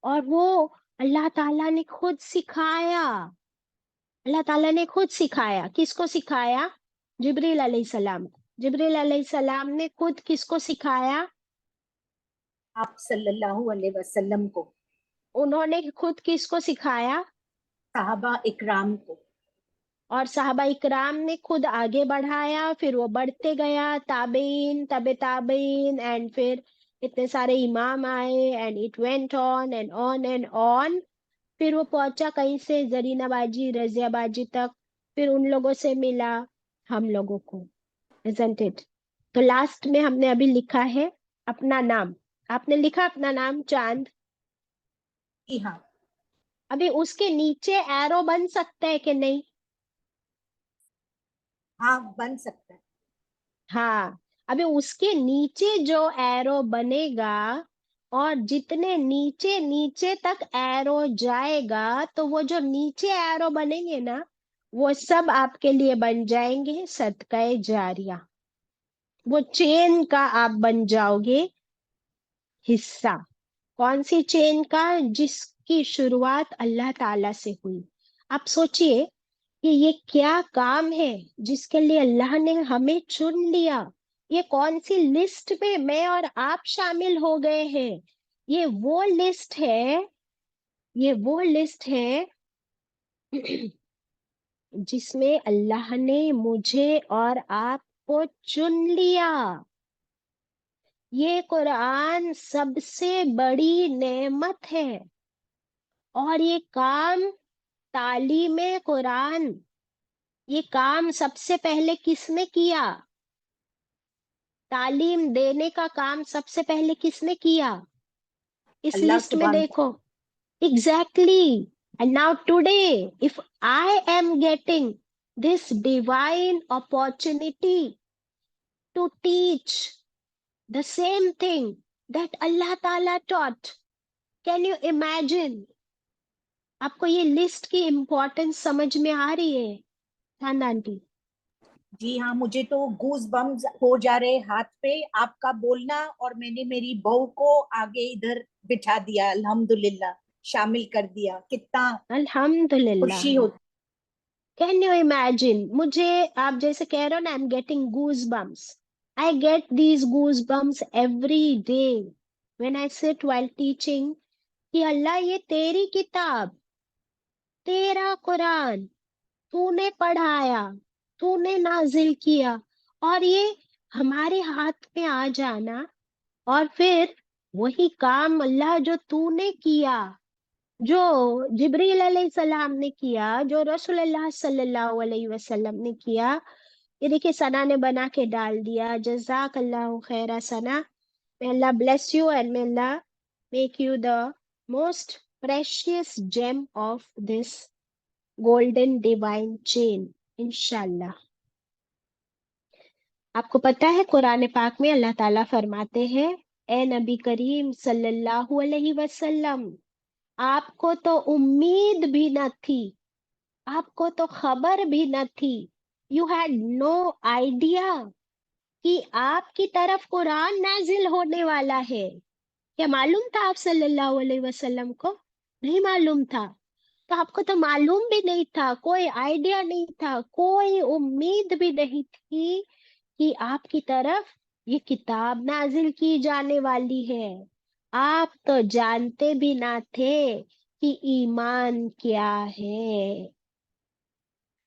[SPEAKER 1] और वो अल्लाह ताला ने खुद सिखाया। اللہ ताला ने खुद सिखाया। किसको सिखाया? जिब्रील अलैहिस्सलाम। जिब्रील अलैहिस्सलाम ने खुद किसको सिखाया?
[SPEAKER 3] आप सल्लल्लाहु अलैहि वसल्लम को,
[SPEAKER 1] उन्होंने खुद किसको सिखाया?
[SPEAKER 3] साहबा इकराम को,
[SPEAKER 1] और साहबा इकराम ने खुद आगे बढ़ाया, फिर वो बढ़ते गया, ताबेइन, तबे ताबेइन, एंड फिर इतने सारे इमाम आए, and it went on and on and on. फिर वो पहुंचा कहीं से जरीनाबाजी, रजियाबाजी तक, फिर उन लोगों से मिला हम लोगों को, isn't it? तो लास्ट में हमने अभी लिखा है अपना नाम। आपने लिखा अपना नाम चांद।
[SPEAKER 3] जी हाँ।
[SPEAKER 1] अभी उसके नीचे एरो बन सकता है कि नहीं?
[SPEAKER 3] हाँ बन सकता है।
[SPEAKER 1] हाँ, अभी उसके नीचे जो एरो बनेगा, और जितने नीचे नीचे तक एरो जाएगा, तो वो जो नीचे एरो बनेंगे ना, वो सब आपके लिए बन जाएंगे सदकाए जारिया। वो चेन का आप बन जाओगे हिस्सा। कौन सी चेन का? जिसकी शुरुआत अल्लाह ताला से हुई। आप सोचिए कि ये क्या काम है जिसके लिए अल्लाह ने हमें चुन लिया। ये कौन सी लिस्ट में मैं और आप शामिल हो गए हैं? ये वो लिस्ट है, ये वो लिस्ट है जिसमें अल्लाह ने मुझे और आपको चुन लिया। ये कुरान सबसे बड़ी नेमत है। और ये काम, तालीम कुरान, ये काम सबसे पहले किसने किया? तालीम देने का काम सबसे पहले किसने किया? इस
[SPEAKER 3] अल्लाह
[SPEAKER 1] लिस्ट में
[SPEAKER 3] सुभान।
[SPEAKER 1] देखो। Exactly. And now today, if I am getting this divine opportunity to teach the same thing that Allah Ta'ala taught, can you imagine? आपको ये लिस्ट की इम्पोर्टेंस समझ में आ रही है चांद आंटी?
[SPEAKER 3] जी हाँ, मुझे तो गूज बम्स हो जा रहे हाथ पे आपका बोलना, और मैंने मेरी बहू को आगे इधर बिठा दिया, अल्हम्दुलिल्लाह शामिल कर दिया। कितना
[SPEAKER 1] अल्हम्दुलिल्लाह।
[SPEAKER 3] खुशी होती।
[SPEAKER 1] Can you imagine? मुझे, आप जैसे कह रहे हो ना, I am getting goose bumps. I get these goose bumps every day when I sit while teaching, कि अल्लाह ये तेरी किताब, तेरा कुरान, तूने पढ़ाया, तूने नाजिल किया, और ये हमारे हाथ में आ जाना। और फिर वही काम अल्लाह जो तूने किया, जो जिब्रील अलैहिस्सलाम ने किया, जो रसूलुल्लाह सल्लल्लाहु अलैहि वसल्लम ने किया, ये देखिए सना ने बना के डाल दिया। जज़ाकल्लाहु खैरा सना। May Allah bless you and may Allah make you the most precious gem of this golden divine chain, इंशाल्लाह। आपको पता है कुरान पाक में अल्लाह ताला फरमाते हैं, ए नबी करीम सल्लल्लाहु अलैहि वसल्लम, आपको तो उम्मीद भी न थी, आपको तो खबर भी न थी, यू हैड नो आइडिया कि आपकी तरफ कुरान नाजिल होने वाला है। क्या मालूम था आप सल्लल्लाहु अलैहि वसल्लम को? नहीं मालूम था। तो आपको तो मालूम भी नहीं था, कोई आइडिया नहीं था, कोई उम्मीद भी नहीं थी कि आपकी तरफ ये किताब नाजिल की जाने वाली है। आप तो जानते भी ना थे कि ईमान क्या है।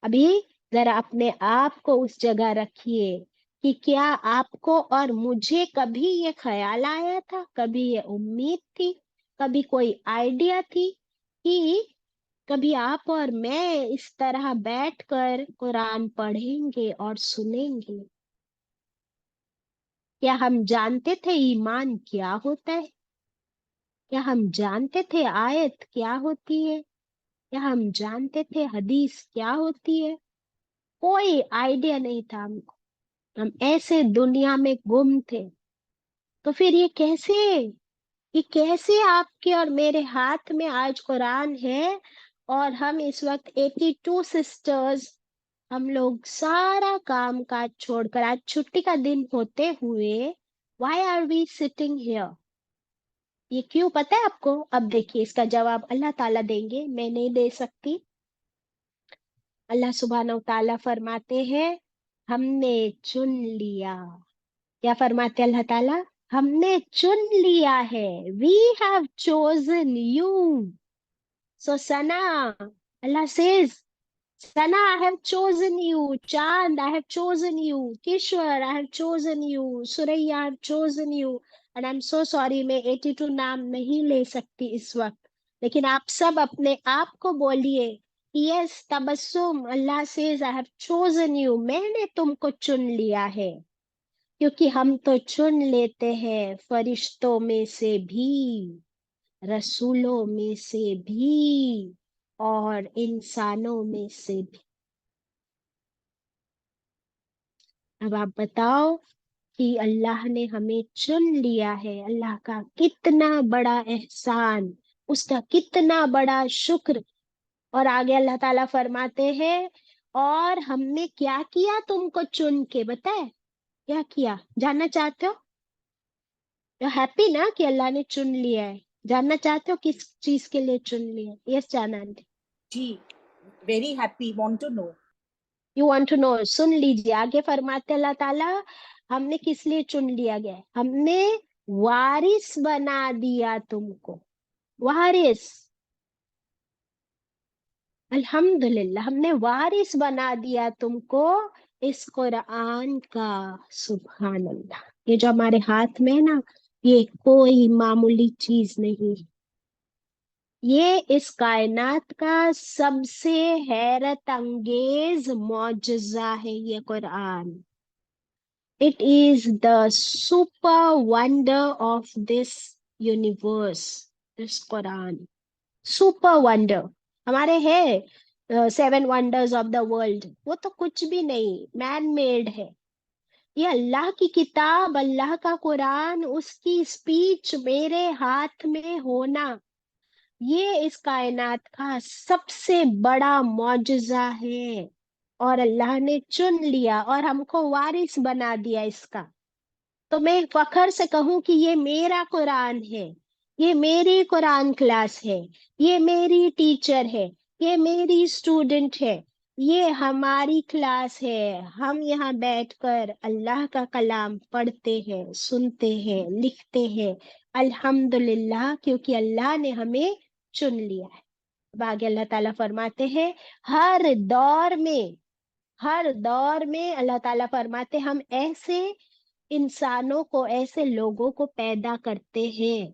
[SPEAKER 1] अभी जरा अपने आप को उस जगह रखिए कि क्या आपको और मुझे कभी ये ख्याल आया था, कभी ये उम्मीद थी, कभी कोई आइडिया थी कि कभी आप और मैं इस तरह बैठकर कुरान पढ़ेंगे और सुनेंगे? क्या हम जानते थे ईमान क्या होता है? क्या हम जानते थे आयत क्या होती है? क्या हम जानते थे हदीस क्या होती है? कोई आइडिया नहीं था हमको। हम ऐसे दुनिया में गुम थे। तो फिर ये कैसे आपके और मेरे हाथ में आज कुरान है, और हम इस वक्त 82 सिस्टर्स, हम लोग सारा काम काज छोड़कर, आज छुट्टी का दिन होते हुए, why are we sitting here? ये क्यों पता है आपको? अब देखिए इसका जवाब अल्लाह ताला देंगे, मैं नहीं दे सकती। अल्लाह सुब्हानहू ताला फरमाते हैं हमने चुन लिया. क्या फरमाते हैं अल्लाह ताला? हमने चुन लिया है. We have chosen you. So Sana, Allah says, Sana, I have chosen you. Chand, I have chosen you. Kishwar, I have chosen you. Suraya, I have chosen you. And I'm so sorry, मैं 82 नाम नहीं ले सकती इस वक्त, लेकिन आप सब अपने आप को बोलिए, yes Tabassum, Allah says I have chosen you, मैंने तुमको चुन लिया है. क्योंकि हम तो चुन लेते हैं फरिश्तों में से भी, रसूलों में से भी, और इंसानों में से भी. अब आप बताओ कि अल्लाह ने हमें चुन लिया है, अल्लाह का कितना बड़ा एहसान, उसका कितना बड़ा शुक्र. और आगे अल्लाह ताला फरमाते हैं और हमने क्या किया तुमको चुन के, बताए क्या किया? जानना चाहते हो? हैप्पी ना कि अल्लाह ने चुन लिया है? जानना चाहते हो किस चीज के लिए चुन लिया? यस जाना आंटी.
[SPEAKER 3] जी, very happy, want to know.
[SPEAKER 1] You want to know? सुन लीजिए, आगे फरमाते अल्लाह ताला हमने किस लिए चुन लिया गया है? हमने वारिस बना दिया तुमको. वारिस, अल्हम्दुलिल्लाह, हमने वारिस बना दिया तुमको इस कुरान का. सुभान अल्लाह. ये जो हमारे हाथ में है ना, ये कोई मामूली चीज नहीं. ये इस कायनात का सबसे हैरत अंगेज मौजज़ा है ये Quran. It is the super wonder of this universe. This Quran super wonder. हमारे है 7 वंडर्स ऑफ द वर्ल्ड, वो तो कुछ भी नहीं, मैन मेड है. ये अल्लाह की किताब, अल्लाह का कुरान, उसकी स्पीच मेरे हाथ में होना, ये इस कायनात का सबसे बड़ा मौजज़ा है. और अल्लाह ने चुन लिया और हमको वारिस बना दिया इसका. तो मैं फखर से कहूं कि ये मेरा कुरान है, ये मेरी कुरान क्लास है, ये मेरी टीचर है, ये मेरी स्टूडेंट है, ये हमारी क्लास है. हम यहाँ बैठकर अल्लाह का कलाम पढ़ते हैं, सुनते हैं, लिखते हैं. अल्हम्दुलिल्लाह, क्योंकि अल्लाह ने हमें चुन लिया है. अब आगे अल्लाह ताला फरमाते हैं हर दौर में अल्लाह ताला फरमाते हम ऐसे इंसानों को, ऐसे लोगों को पैदा करते हैं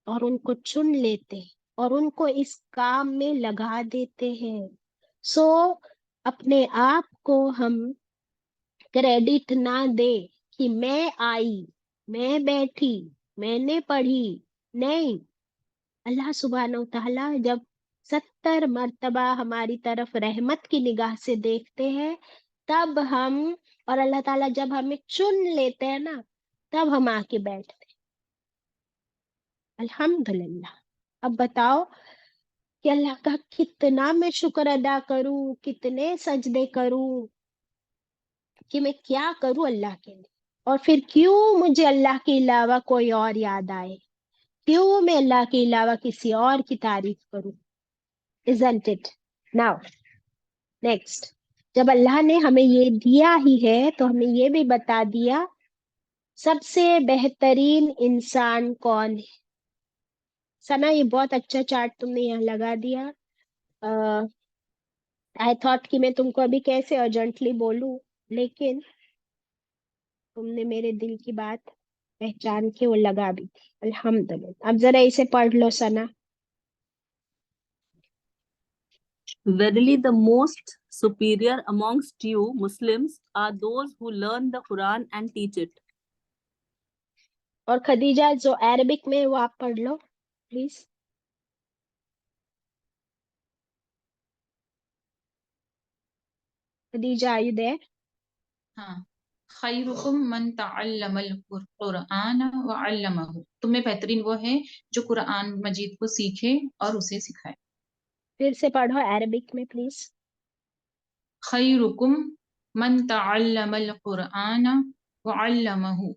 [SPEAKER 1] और उनको चुन लेते हैं और उनको इस काम में लगा देते हैं. सो अपने आप को हम क्रेडिट ना दे कि मैं आई, मैं बैठी, मैंने पढ़ी. नहीं, अल्लाह सुब्हानहू तआला जब 70 मर्तबा हमारी तरफ रहमत की निगाह से देखते हैं, तब हम, और अल्लाह ताला जब हमें चुन लेते हैं ना, तब हम आके बैठते हैं. अल्हम्दुलिल्लाह. अब बताओ कि अल्लाह का कितना मैं शुक्र अदा करूं, कितने सजदे करूं, कि मैं क्या करूं अल्लाह के लिए. और फिर क्यों मुझे अल्लाह के अलावा कोई और याद आए, क्यों मैं अल्लाह के अलावा किसी और की तारीफ करूं. Isn't it? Now, next. जब अल्लाह ने हमें ये दिया ही है तो हमें ये भी बता दिया सबसे बेहतरीन इंसान कौन है. सना, ये बहुत अच्छा चार्ट तुमने यहाँ लगा दिया. आई थॉट कि मैं तुमको अभी कैसे अर्जेंटली बोलूं, लेकिन तुमने मेरे दिल की बात पहचान के वो लगा भी थी. अल्हम्दुलिल्लाह. अब जरा इसे पढ़ लो सना.
[SPEAKER 5] Verily, the most superior amongst you Muslims are those who learn the Quran and teach it.
[SPEAKER 1] और खदीजा जो अरबिक में, वो आप पढ़ लो please. Khadija, are you there?
[SPEAKER 6] हाँ, खैरुकुम मन तअल्लमल कुरआन व अल्लमहु. तुम्हें बेहतरीन वो है जो कुरान मजीद को सीखे और उसे सिखाए.
[SPEAKER 1] फिर से पढ़ो अरबिक में प्लीज.
[SPEAKER 6] खैरुकुम मन तअल्लमल कुरआन व अल्लमहु.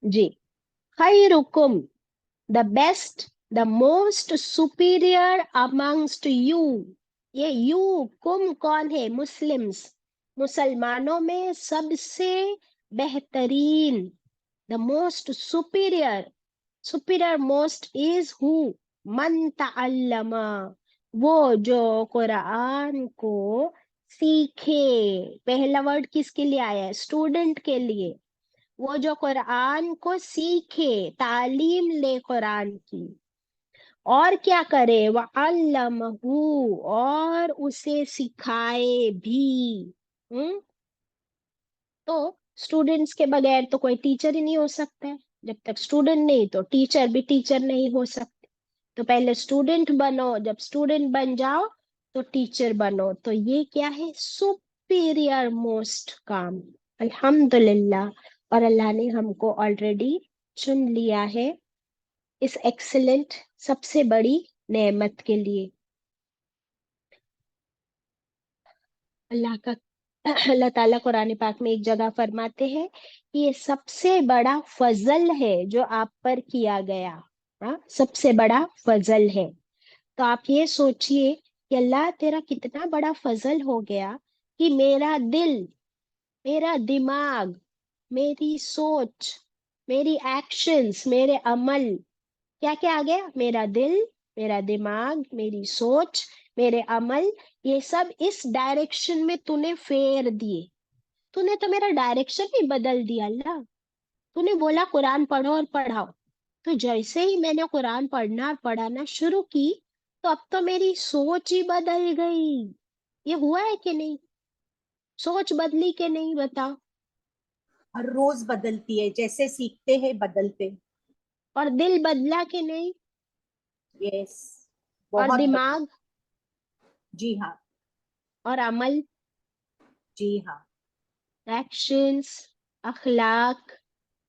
[SPEAKER 1] जी. खैरुकुम, the best, the most superior amongst you. ये यू कुम कौन है? मुस्लिम्स, मुसलमानों में सबसे बेहतरीन, the most superior, superior most is who? मन तअल्लमा, वो जो कुरान को सीखे। पहला वर्ड किसके लिए आया है? स्टूडेंट के लिए। वो जो कुरान को सीखे, तालीम ले कुरान की, और क्या करे? वअल्लमहु, और उसे सिखाए भी। तो स्टूडेंट्स के बगैर तो कोई टीचर ही नहीं हो सकता है। जब तक स्टूडेंट नहीं तो टीचर भी टीचर नहीं हो सकते। तो पहले स्टूडेंट बनो, जब स्टूडेंट बन जाओ तो टीचर बनो। तो ये क्या है? सुपीरियर मोस्ट काम। अल्हम्दुलिल्लाह। और अल्लाह ने हमको ऑलरेडी चुन लिया है इस एक्सीलेंट, सबसे बड़ी नेमत के लिए। अल्लाह का अल्लाह ताला कुरान पाक में एक जगह फरमाते हैं कि ये सबसे बड़ा फजल है जो आप पर किया गया। हाँ, सबसे बड़ा फजल है। तो आप ये सोचिए कि अल्लाह तेरा कितना बड़ा फजल हो गया कि मेरा दिल, मेरा दिमाग, मेरी सोच, मेरी एक्शंस, मेरे अमल, क्या क्या आ गया? मेरा दिल, मेरा दिमाग, मेरी सोच, मेरे अमल, ये सब इस डायरेक्शन में तूने फेर दिए। तूने तो मेरा डायरेक्शन ही बदल दिया अल्लाह। तूने बोला कुरान पढ़ो और पढ़ाओ, तो जैसे ही मैंने कुरान पढ़ना और पढ़ाना शुरू की, तो अब तो मेरी सोच ही बदल गई। ये हुआ है कि नहीं? सोच बदली कि नहीं, बताओ?
[SPEAKER 3] हर रोज बदलती है, जैसे सीखते हैं बदलते।
[SPEAKER 1] और दिल बदला कि नहीं?
[SPEAKER 3] यस,
[SPEAKER 1] और
[SPEAKER 3] बहुत
[SPEAKER 1] दिमाग,
[SPEAKER 3] जी हाँ,
[SPEAKER 1] और अमल,
[SPEAKER 3] जी हाँ।
[SPEAKER 1] Actions, Akhlaq,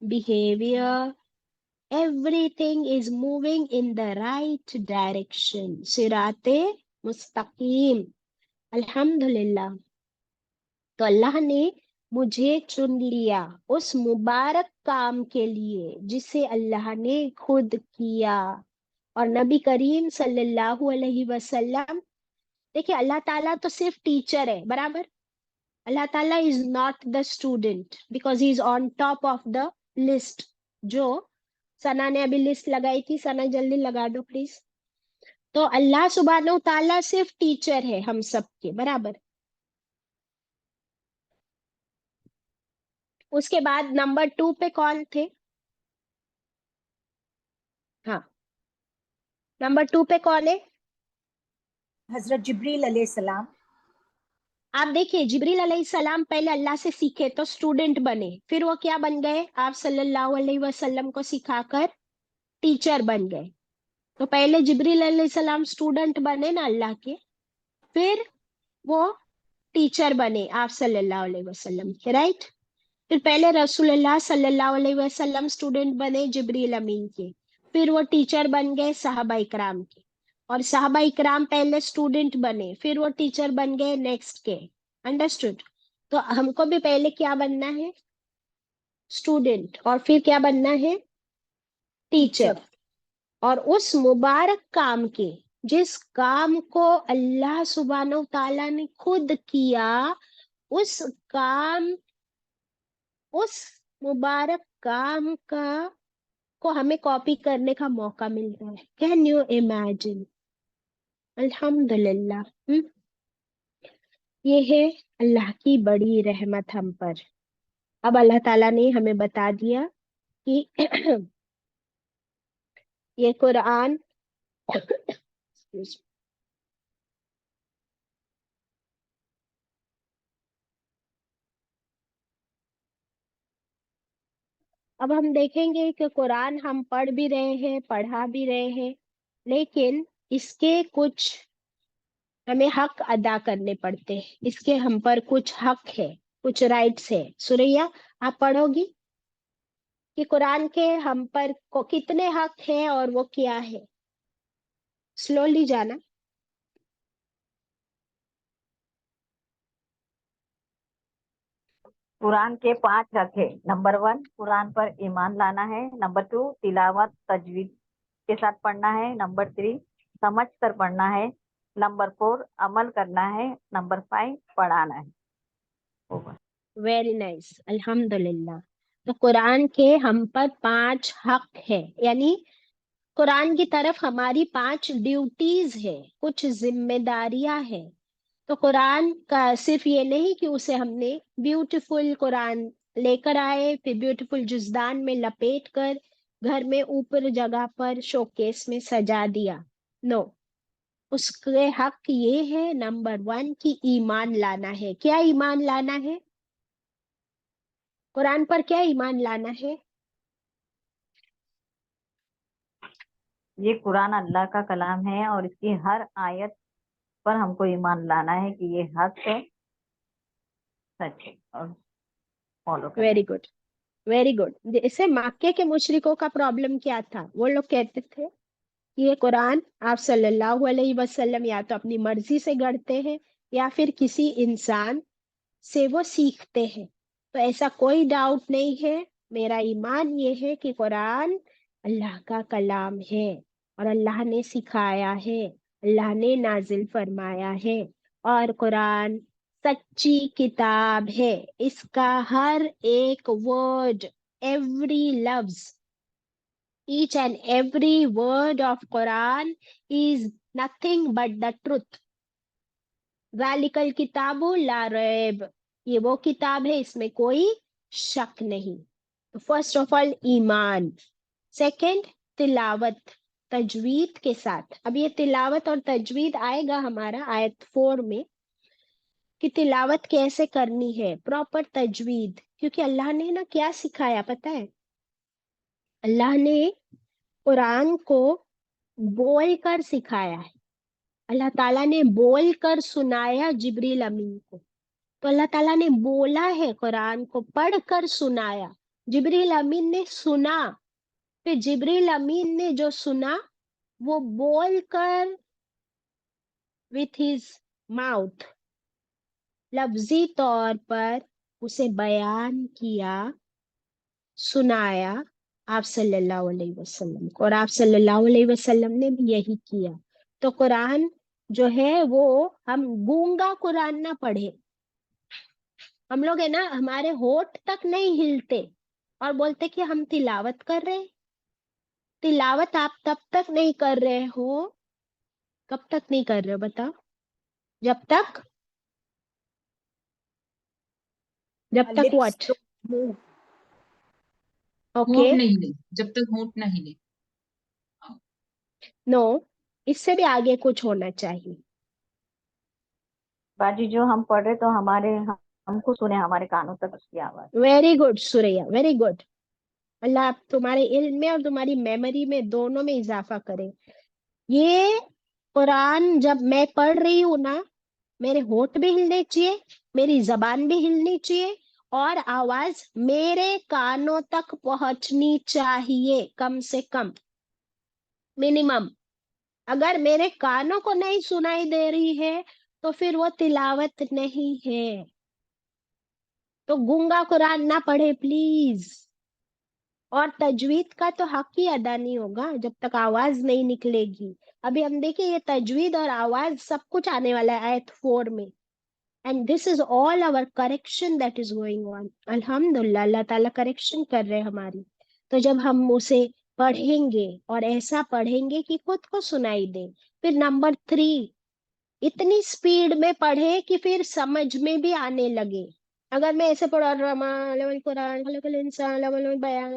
[SPEAKER 1] behaviour, everything is moving in the right direction, सिराते मुस्तकीम। अल्हम्दुलिल्लाह। तो अल्लाह ने मुझे चुन लिया उस मुबारक काम के लिए जिसे अल्लाह ने खुद किया। और नबी करीम सल्लल्लाहु अलैहि वसल्लम, देखिए अल्लाह ताला तो सिर्फ टीचर है, बराबर। अल्लाह ताला is not the student because he is on top of the list. जो सना ने अभी लिस्ट लगाई थी, सना जल्दी लगा दो प्लीज। तो अल्लाह सुब्हानहू ताला सिर्फ टीचर है हम सबके, बराबर। उसके बाद नंबर 2 पे कौन थे? हाँ, नंबर 2 पे कौन है?
[SPEAKER 3] हजरत जिब्रील अलैहिस्सलाम।
[SPEAKER 1] आप देखिए, जिब्रील अलैहिस्सलाम पहले अल्लाह से सीखे तो स्टूडेंट बने, फिर वो क्या बन गए? आप सल्लल्लाहु अलैहि वसल्लम को सिखाकर टीचर बन गए। तो पहले जिब्रील अलैहिस्सलाम स्टूडेंट बने ना अल्लाह के, फिर वो टीचर बने आप सल्लल्लाहु अलैहि वसल्लम के, राइट। फिर पहले रसूलुल्लाह सल्लल्लाहु अलैहि वसल्लम स्टूडेंट बने जिब्रील अमीन के, फिर वो टीचर बन गए साहबा इकराम के, और साहबा इकराम पहले स्टूडेंट बने, फिर वो टीचर बन गए नेक्स्ट के। अंडरस्टूड? तो हमको भी पहले क्या बनना है? स्टूडेंट, और फिर क्या बनना है? टीचर।
[SPEAKER 3] टीचर।
[SPEAKER 1] और उस मुबारक काम के, जिस काम को अल्लाह सुब्हानहू ताला ने खुद किया, उस काम, उस मुबारक काम का को हमें कॉपी करने का मौका मिलता है। Can you imagine? अल्हम्दुलिल्लाह। ये है अल्लाह की बड़ी रहमत हम पर। अब अल्लाह ताला ने हमें बता दिया कि ये कुरान अब हम देखेंगे कि कुरान हम पढ़ भी रहे हैं, पढ़ा भी रहे हैं, लेकिन इसके कुछ हमें हक अदा करने पड़ते हैं। इसके हम पर कुछ हक है, कुछ राइट्स है। सुरैया, आप पढ़ोगी कि कुरान के हम पर को कितने हक हैं और वो क्या है? स्लोली जाना।
[SPEAKER 7] कुरान के 5 हक है। नंबर 1, कुरान पर ईमान लाना है। नंबर 2, तिलावत तजवीद के साथ पढ़ना है। नंबर 3, समझ कर पढ़ना है। नंबर 4 अमल करना है, नंबर 5 पढ़ाना है। Over.
[SPEAKER 1] वेरी नाइस, अल्हम्दुलिल्लाह। तो कुरान के हम पर 5 हक है, यानी कुरान की तरफ हमारी 5 ड्यूटीज है, कुछ जिम्मेदारियां है। तो कुरान का सिर्फ ये नहीं कि उसे हमने ब्यूटीफुल कुरान लेकर आए, फिर ब्यूटीफुल जुजदान में लपेट कर घर में ऊपर जगह पर शोकेस में सजा दिया। नो, उसके हक ये है, नंबर 1 की ईमान लाना है। क्या ईमान लाना है? कुरान पर क्या ईमान लाना है?
[SPEAKER 7] ये कुरान अल्लाह का कलाम है और इसकी हर आयत पर हमको ईमान लाना है कि ये हक है, सच है और फॉलो करना
[SPEAKER 1] वेरी
[SPEAKER 7] है।
[SPEAKER 1] Good, very good. जैसे मक्के के मुशरिकों का प्रॉब्लम क्या था? वो लोग कहते थे कि ये कुरान आप सल्लल्लाहु अलैहि वसल्लम या तो अपनी मर्जी से गढ़ते हैं या फिर किसी इंसान से वो सीखते हैं। तो ऐसा कोई डाउट नहीं है, मेरा ईमान ये है कि कुरान अल्लाह का कलाम है और अल्लाह ने सिखाया है, अल्लाह ने नाजिल फरमाया है। और कुरान सच्ची किताब है, इसका हर एक वर्ड, एवरी लफ्ज, each and every word of Quran is nothing but the truth. ज़ालिकल किताबु ला रैब, ये वो किताब है, इसमें कोई शक नहीं। तो फर्स्ट ऑफ ऑल ईमान, सेकंड तिलावत, तजवीद के साथ। अब ये तिलावत और तजवीद आएगा हमारा आयत 4 में कि तिलावत कैसे करनी है, प्रॉपर तजवीद। क्योंकि अल्लाह ने ना क्या सिखाया पता है? अल्लाह ने कुरान को बोल कर सिखाया है। अल्लाह ताला ने बोल कर सुनाया जिब्रील अमीन को। तो अल्लाह ताला ने बोला है, कुरान को पढ़ कर सुनाया, जिब्रील अमीन ने सुना। फिर जिब्रील अमीन ने जो सुना वो बोल कर विथ हिज माउथ, लफ्जी तौर पर उसे बयान किया, सुनाया आप सल्लल्लाहु अलैहि वसल्लम को, और आप सल्लल्लाहु अलैहि वसल्लम ने भी यही किया। तो कुरान जो है वो, हम गूंगा कुरान ना पढ़े। हम लोग है ना, हमारे होठ तक नहीं हिलते और बोलते कि हम तिलावत कर रहे हैं। तिलावत आप तब तक नहीं कर रहे हो, कब तक नहीं कर रहे हो बताओ? जब तक, जब तक
[SPEAKER 3] lips
[SPEAKER 1] what?
[SPEAKER 3] don't move.
[SPEAKER 1] Okay,
[SPEAKER 6] होंठ नहीं हिले, जब तक होंठ ना हिले।
[SPEAKER 1] नो, इससे भी आगे कुछ होना चाहिए।
[SPEAKER 7] बाजी जो हम पढ़ रहे तो हमको सुने, हमारे कानों तक उसकी आवाज।
[SPEAKER 1] Very good Suraiya, very good. अल्लाह आप तुम्हारे इल्म में और तुम्हारी मेमोरी में दोनों में इजाफा करे। ये कुरान जब मैं पढ़ रही हूँ ना, मेरे होठ भी हिलने चाहिए, मेरी जबान भी हिलनी चाहिए और आवाज मेरे कानों तक पहुंचनी चाहिए, कम से कम, मिनिमम। अगर मेरे कानों को नहीं सुनाई दे रही है तो फिर वो तिलावत नहीं है। तो गूंगा कुरान ना पढ़े प्लीज। और तजवीद का तो हक ही अदा नहीं होगा जब तक आवाज नहीं निकलेगी। अभी हम देखिए ये तजवीद और आवाज सब कुछ आने वाला है आयत 4 में। And this is all our correction that is going on. अल्हम्दुलिल्लाह, अल्लाह ताला करेक्शन कर रहे हैं हमारी। तो जब हम उसे पढ़ेंगे और ऐसा पढ़ेंगे कि खुद को सुनाई दे। फिर नंबर 3, इतनी स्पीड में पढ़े कि फिर समझ में भी आने लगे। अगर मैं ऐसे पढ़ कुरान बयान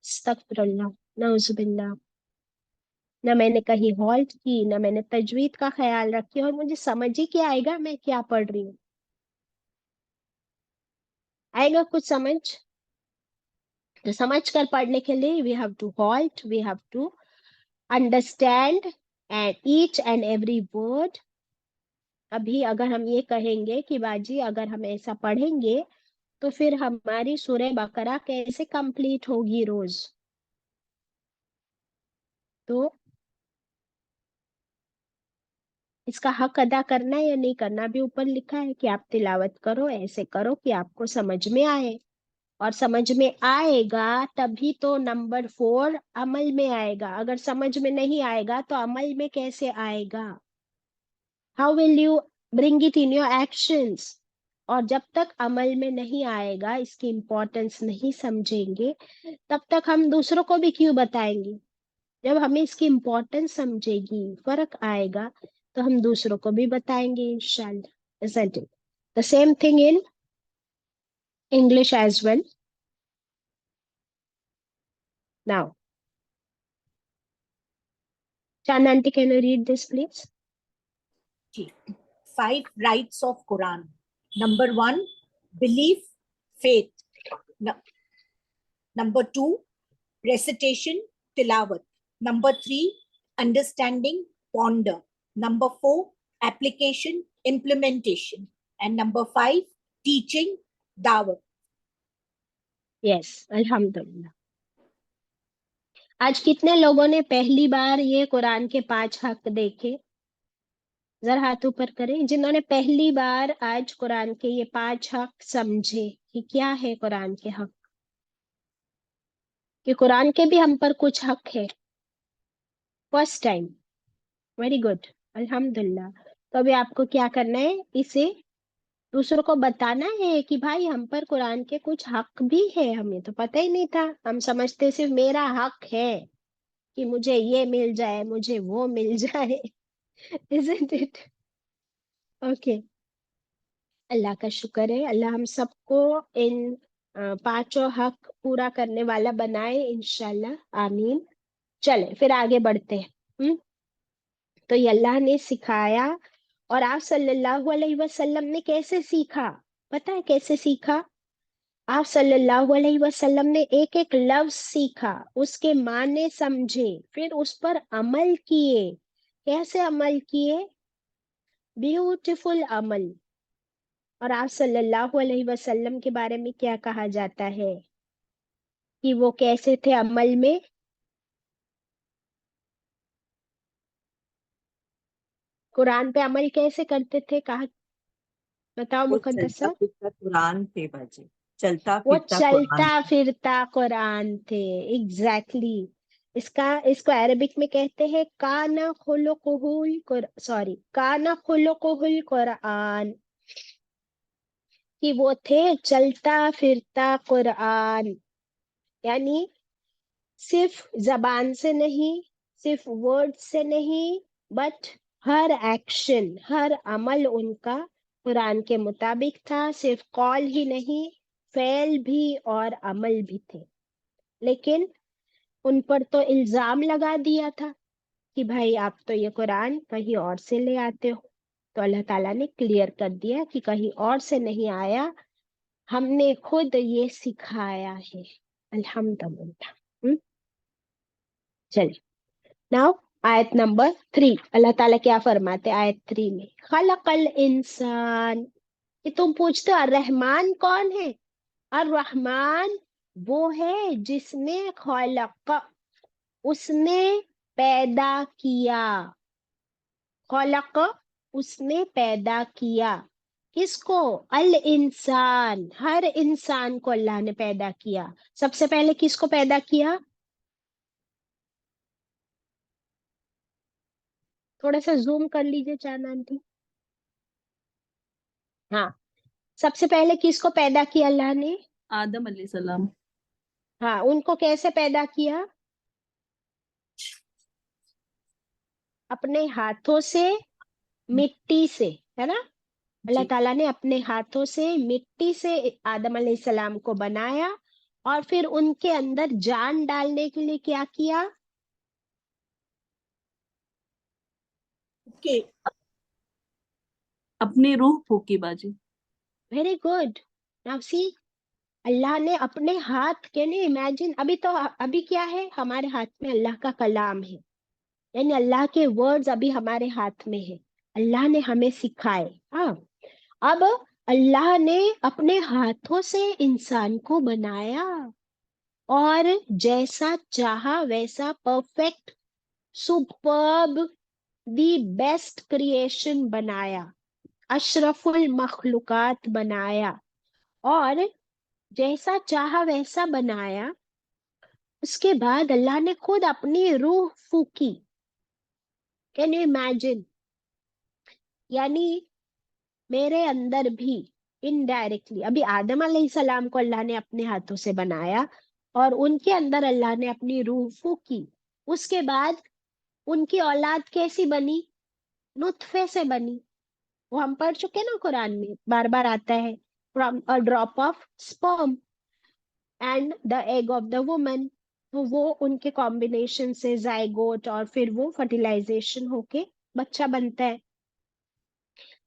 [SPEAKER 1] अस्तगफिरुल्लाह, नऊजुबिल्लाह, ना मैंने कहीं हॉल्ट की, ना मैंने तजवीद का ख्याल रखी, और मुझे समझ ही क्या आएगा मैं क्या पढ़ रही हूँ? आएगा कुछ समझ? तो समझ कर पढ़ने के लिए we have to halt, we have to understand and each and every word. अभी अगर हम ये कहेंगे कि बाजी अगर हम ऐसा पढ़ेंगे तो फिर हमारी सूरह बकरा कैसे कंप्लीट होगी रोज? तो इसका हक अदा करना है या नहीं करना? भी ऊपर लिखा है कि आप तिलावत करो, ऐसे करो कि आपको समझ में आए। और समझ में आएगा तभी तो नंबर 4 अमल में आएगा। अगर समझ में नहीं आएगा तो अमल में कैसे आएगा? How will you bring it in your actions? और जब तक अमल में नहीं आएगा, इसकी इम्पोर्टेंस नहीं समझेंगे, तब तक हम दूसरों को भी क्यों बताएंगे? जब हमें इसकी इम्पोर्टेंस समझेगी, फर्क आएगा, तो हम दूसरों को भी बताएंगे इंशाल्लाह। Isn't it? The same thing in English as well. Now, Chan aunty, can you read this, please?
[SPEAKER 3] Ji 5 rights of Quran. Number 1, belief, faith. Number 2, recitation, tilawat. Number 3, understanding, ponder. Number 4, application, implementation. And number 5, teaching, dawat.
[SPEAKER 1] Yes, अल्हम्दुलिल्लाह। आज कितने लोगों ने पहली बार ये कुरान के 5 हक देखे? जरा हाथ ऊपर करें जिन्होंने पहली बार आज कुरान के ये 5 हक समझे कि क्या है कुरान के हक, कि कुरान के भी हम पर कुछ हक है। फर्स्ट टाइम, वेरी गुड, अल्हम्दुलिल्लाह। तो अभी आपको क्या करना है, इसे दूसरों को बताना है कि भाई हम पर कुरान के कुछ हक भी है। हमें तो पता ही नहीं था, हम समझते सिर्फ मेरा हक है कि मुझे ये मिल जाए, मुझे वो मिल जाए। Isn't it? ओके, अल्लाह का शुक्र है, अल्लाह हम सबको इन 5 हक पूरा करने वाला बनाए इंशाल्लाह, आमीन। चले फिर आगे बढ़ते हैं। तो ये अल्लाह ने सिखाया, और आप सल्लल्लाहु अलैहि वसल्लम ने कैसे सीखा? पता है कैसे सीखा? आप सल्लल्लाहु अलैहि वसल्लम ने एक एक लफ्ज सीखा, उसके माने समझे, फिर उस पर अमल किए। कैसे अमल किए? ब्यूटीफुल अमल। और आप सल्लल्लाहु अलैहि वसल्लम के बारे में क्या कहा जाता है कि वो कैसे थे अमल में? कुरान पे अमल कैसे करते थे? कहा, बताओ
[SPEAKER 8] वो
[SPEAKER 1] मुकद्दस
[SPEAKER 8] चलता
[SPEAKER 1] सर।
[SPEAKER 8] फिरता कुरान थे बाजी, चलता
[SPEAKER 1] वो
[SPEAKER 8] फिरता कुरान।
[SPEAKER 1] चलता फिरता कुरान थे, एग्जैक्टली इसको अरबिक में कहते हैं काना खुलुकुहुल, सॉरी, काना खुलुकुहुल कुरान, कि वो थे चलता फिरता कुरान। यानी सिर्फ जबान से नहीं, सिर्फ वर्ड से नहीं, बट हर एक्शन, हर अमल उनका कुरान के मुताबिक था। सिर्फ कॉल ही नहीं, फेल भी और अमल भी थे। लेकिन उन पर तो इल्जाम लगा दिया था कि भाई आप तो ये कुरान कहीं और से ले आते हो। तो अल्लाह ताला ने क्लियर कर दिया कि कहीं और से नहीं आया, हमने खुद ये सिखाया है। अल्हम्दुलिल्लाह। चलिए, नाउ आयत नंबर 3, अल्लाह ताला क्या फरमाते आयत 3 में? खलकल इंसान। कि तुम पूछते हो अर्रहमान कौन है? अर्रहमान वो है जिसने खलक, उसने पैदा किया। खलक, उसने पैदा किया। किसको? अल इंसान, हर इंसान को अल्लाह ने पैदा किया। सबसे पहले किसको पैदा किया? थोड़ा सा जूम कर लीजिए चांद आंटी। हाँ, सबसे पहले किसको पैदा किया अल्लाह ने?
[SPEAKER 5] आदम अलैहिस्सलाम।
[SPEAKER 1] हाँ, उनको कैसे पैदा किया? अपने हाथों से, मिट्टी से, है ना? अल्लाह
[SPEAKER 5] जी।
[SPEAKER 1] ताला ने अपने हाथों से मिट्टी से आदम अलैहिस्सलाम को बनाया, और फिर उनके अंदर जान डालने के लिए क्या किया?
[SPEAKER 3] Okay.
[SPEAKER 5] अपनी रूह फूकी बाजी।
[SPEAKER 1] Very good. नाउ सी, अल्लाह ने अपने हाथ, कैन यू इमेजिन? अभी क्या है हमारे हाथ में? अल्लाह का कलाम है, यानी अल्लाह के वर्ड्स अभी हमारे हाथ में है। अल्लाह ने हमें सिखाए। हाँ, अब अल्लाह ने अपने हाथों से इंसान को बनाया, और जैसा चाहा वैसा perfect, superb, the best creation बनाया, अशरफुल मखलूकात बनाया। और जैसा चाहा वैसा बनाया, उसके बाद अल्लाह ने खुद अपनी रूह फूकी। Can you imagine? यानी मेरे अंदर भी इनडायरेक्टली, अभी आदम अलैहिस्सलाम को अल्लाह ने अपने हाथों से बनाया और उनके अंदर अल्लाह ने अपनी रूह फूकी। उसके बाद उनकी औलाद कैसी बनी? नुत्फे से बनी। वो हम पढ़ चुके ना, कुरान में बार बार आता है, from a drop of sperm and the egg of the woman. तो वो उनके कॉम्बिनेशन से जाइगोट और फिर वो फर्टिलाइजेशन होके बच्चा बनता है।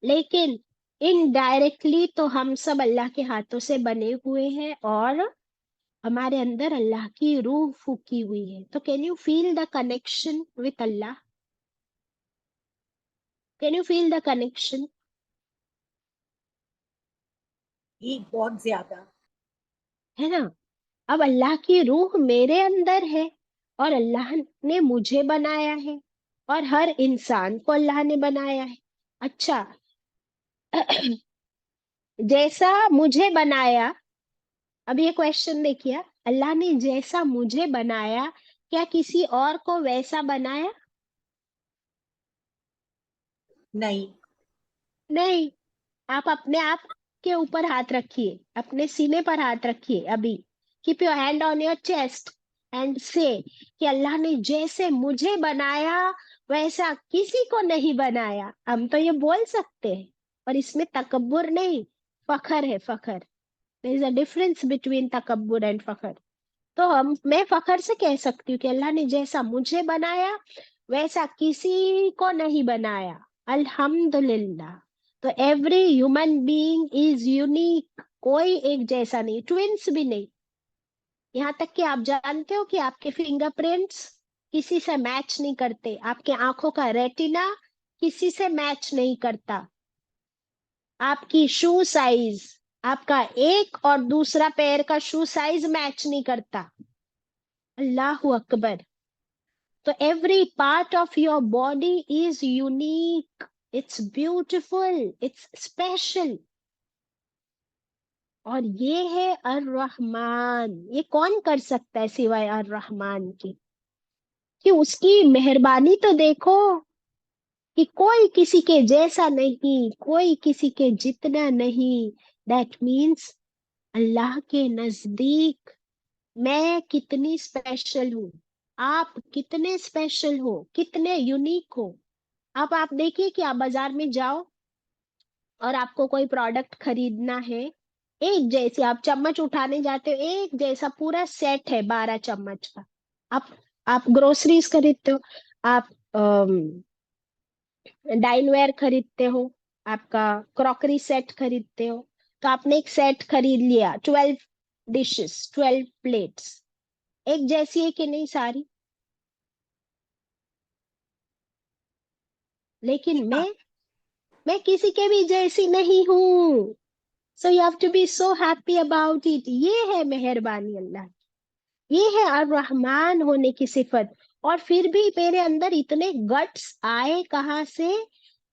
[SPEAKER 1] लेकिन इनडायरेक्टली तो हम सब अल्लाह के हाथों से बने हुए हैं और हमारे अंदर अल्लाह की रूह फूकी हुई है। तो can you feel the connection with Allah? Can you feel the connection?
[SPEAKER 3] ये बहुत ज्यादा।
[SPEAKER 1] है ना? अब अल्लाह की रूह मेरे अंदर है और अल्लाह ने मुझे बनाया है और हर इंसान को अल्लाह ने बनाया है। अच्छा, जैसा मुझे बनाया, अब ये क्वेश्चन देखिए, अल्लाह ने जैसा मुझे बनाया, क्या किसी और को वैसा बनाया?
[SPEAKER 3] नहीं।
[SPEAKER 1] नहीं। आप अपने आप के ऊपर हाथ रखिए, अपने सीने पर हाथ रखिए अभी। Keep your hand on your chest and से कि अल्लाह ने जैसे मुझे बनाया वैसा किसी को नहीं बनाया। हम तो ये बोल सकते हैं, और इसमें तकब्बुर नहीं, फखर है, फखर। There is a difference between तकब्बुर एंड फखर। तो मैं फखर से कह सकती हूँ कि अल्लाह ने जैसा मुझे बनाया वैसा किसी को नहीं बनाया। अल्हम्दुलिल्लाह। तो every human being is unique, कोई एक जैसा नहीं, ट्विंस भी नहीं। यहाँ तक कि आप जानते हो कि आपके फिंगरप्रिंट्स किसी से मैच नहीं करते, आपके आंखों का रेटिना किसी से मैच नहीं करता, आपकी शू साइज, आपका एक और दूसरा पैर का शू साइज मैच नहीं करता। अल्लाहु अकबर। तो every part of your body is unique, it's beautiful, it's special. और ये है अर रहमान। ये कौन कर सकता है सिवाय अर रहमान के? कि उसकी मेहरबानी तो देखो, कि कोई किसी के जैसा नहीं, कोई किसी के जितना नहीं। दैट मीन्स अल्लाह के नजदीक मैं कितनी स्पेशल हूँ, आप कितने स्पेशल हो, कितने यूनिक हो। अब आप देखिए कि आप बाजार में जाओ और आपको कोई प्रोडक्ट खरीदना है, एक जैसे आप चम्मच उठाने जाते हो, एक जैसा पूरा सेट है 12 चम्मच का। आप आप ग्रोसरीज खरीदते हो, आप डाइनवेयर खरीदते हो, आपका क्रॉकरी सेट खरीदते हो, तो आपने एक सेट खरीद लिया, 12 डिशेस, 12 प्लेट्स, एक जैसी है कि नहीं सारी? लेकिन मैं किसी के भी जैसी नहीं हूँ। So you have to be so happy about it. ये है मेहरबानी अल्लाह, ये है अर रहमान होने की सिफत। और फिर भी मेरे अंदर इतने गट्स आए कहाँ से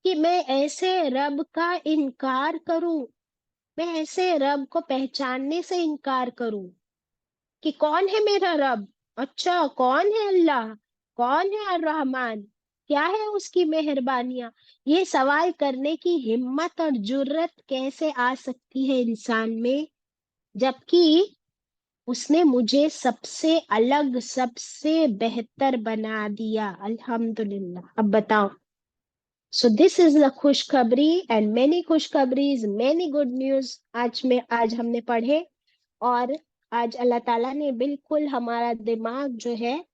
[SPEAKER 1] कि मैं ऐसे रब का इनकार करूं, मैं ऐसे रब को पहचानने से इनकार करूं कि कौन है मेरा रब। अच्छा, कौन है अल्लाह, कौन है अर रहमान, क्या है उसकी मेहरबानियां? ये सवाल करने की हिम्मत और जुर्रत कैसे आ सकती है इंसान में, जबकि उसने मुझे सबसे अलग, सबसे बेहतर बना दिया। अल्हम्दुलिल्लाह। अब बताओ। सो दिस इज द खुशखबरी एंड मेनी खुशखबरीज, मेनी गुड न्यूज आज हमने पढ़े। और आज अल्लाह ताला ने बिल्कुल हमारा दिमाग जो है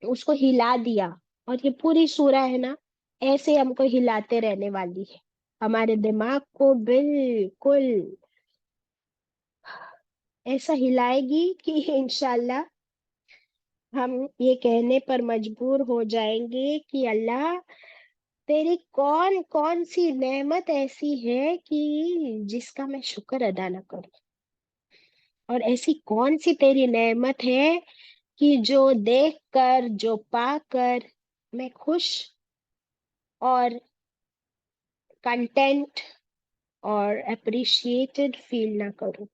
[SPEAKER 1] उसको हिला दिया। और ये पूरी सूरह है ना, ऐसे हमको हिलाते रहने वाली है, हमारे दिमाग को बिल्कुल ऐसा हिलाएगी कि इंशाल्लाह हम ये कहने पर मजबूर हो जाएंगे कि अल्लाह, तेरी कौन कौन सी नेमत ऐसी है कि जिसका मैं शुक्र अदा न करूं, और ऐसी कौन सी तेरी नेमत है कि जो देख कर, जो पाकर मैं खुश और कंटेंट और अप्रिशिएटेड फील ना करूं।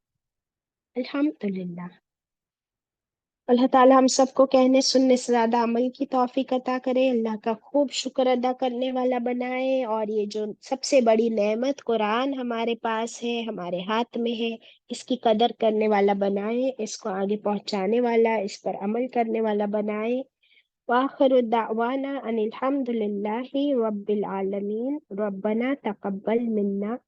[SPEAKER 1] अल्हम्दुलिल्लाह। अल्लाह ताला हम सबको कहने सुनने से ज्यादा अमल की तौफीक अता करे, अल्लाह का खूब शुक्र अदा करने वाला बनाए, और ये जो सबसे बड़ी नेमत कुरान हमारे पास है, हमारे हाथ में है, इसकी कदर करने वाला बनाए, इसको आगे पहुंचाने वाला, इस पर अमल करने वाला बनाए। वाखिरु दावाना अनिल हम्दुलिल्लाहि रब्बिल आलमीन, रब्बना तकब्बल मिन्ना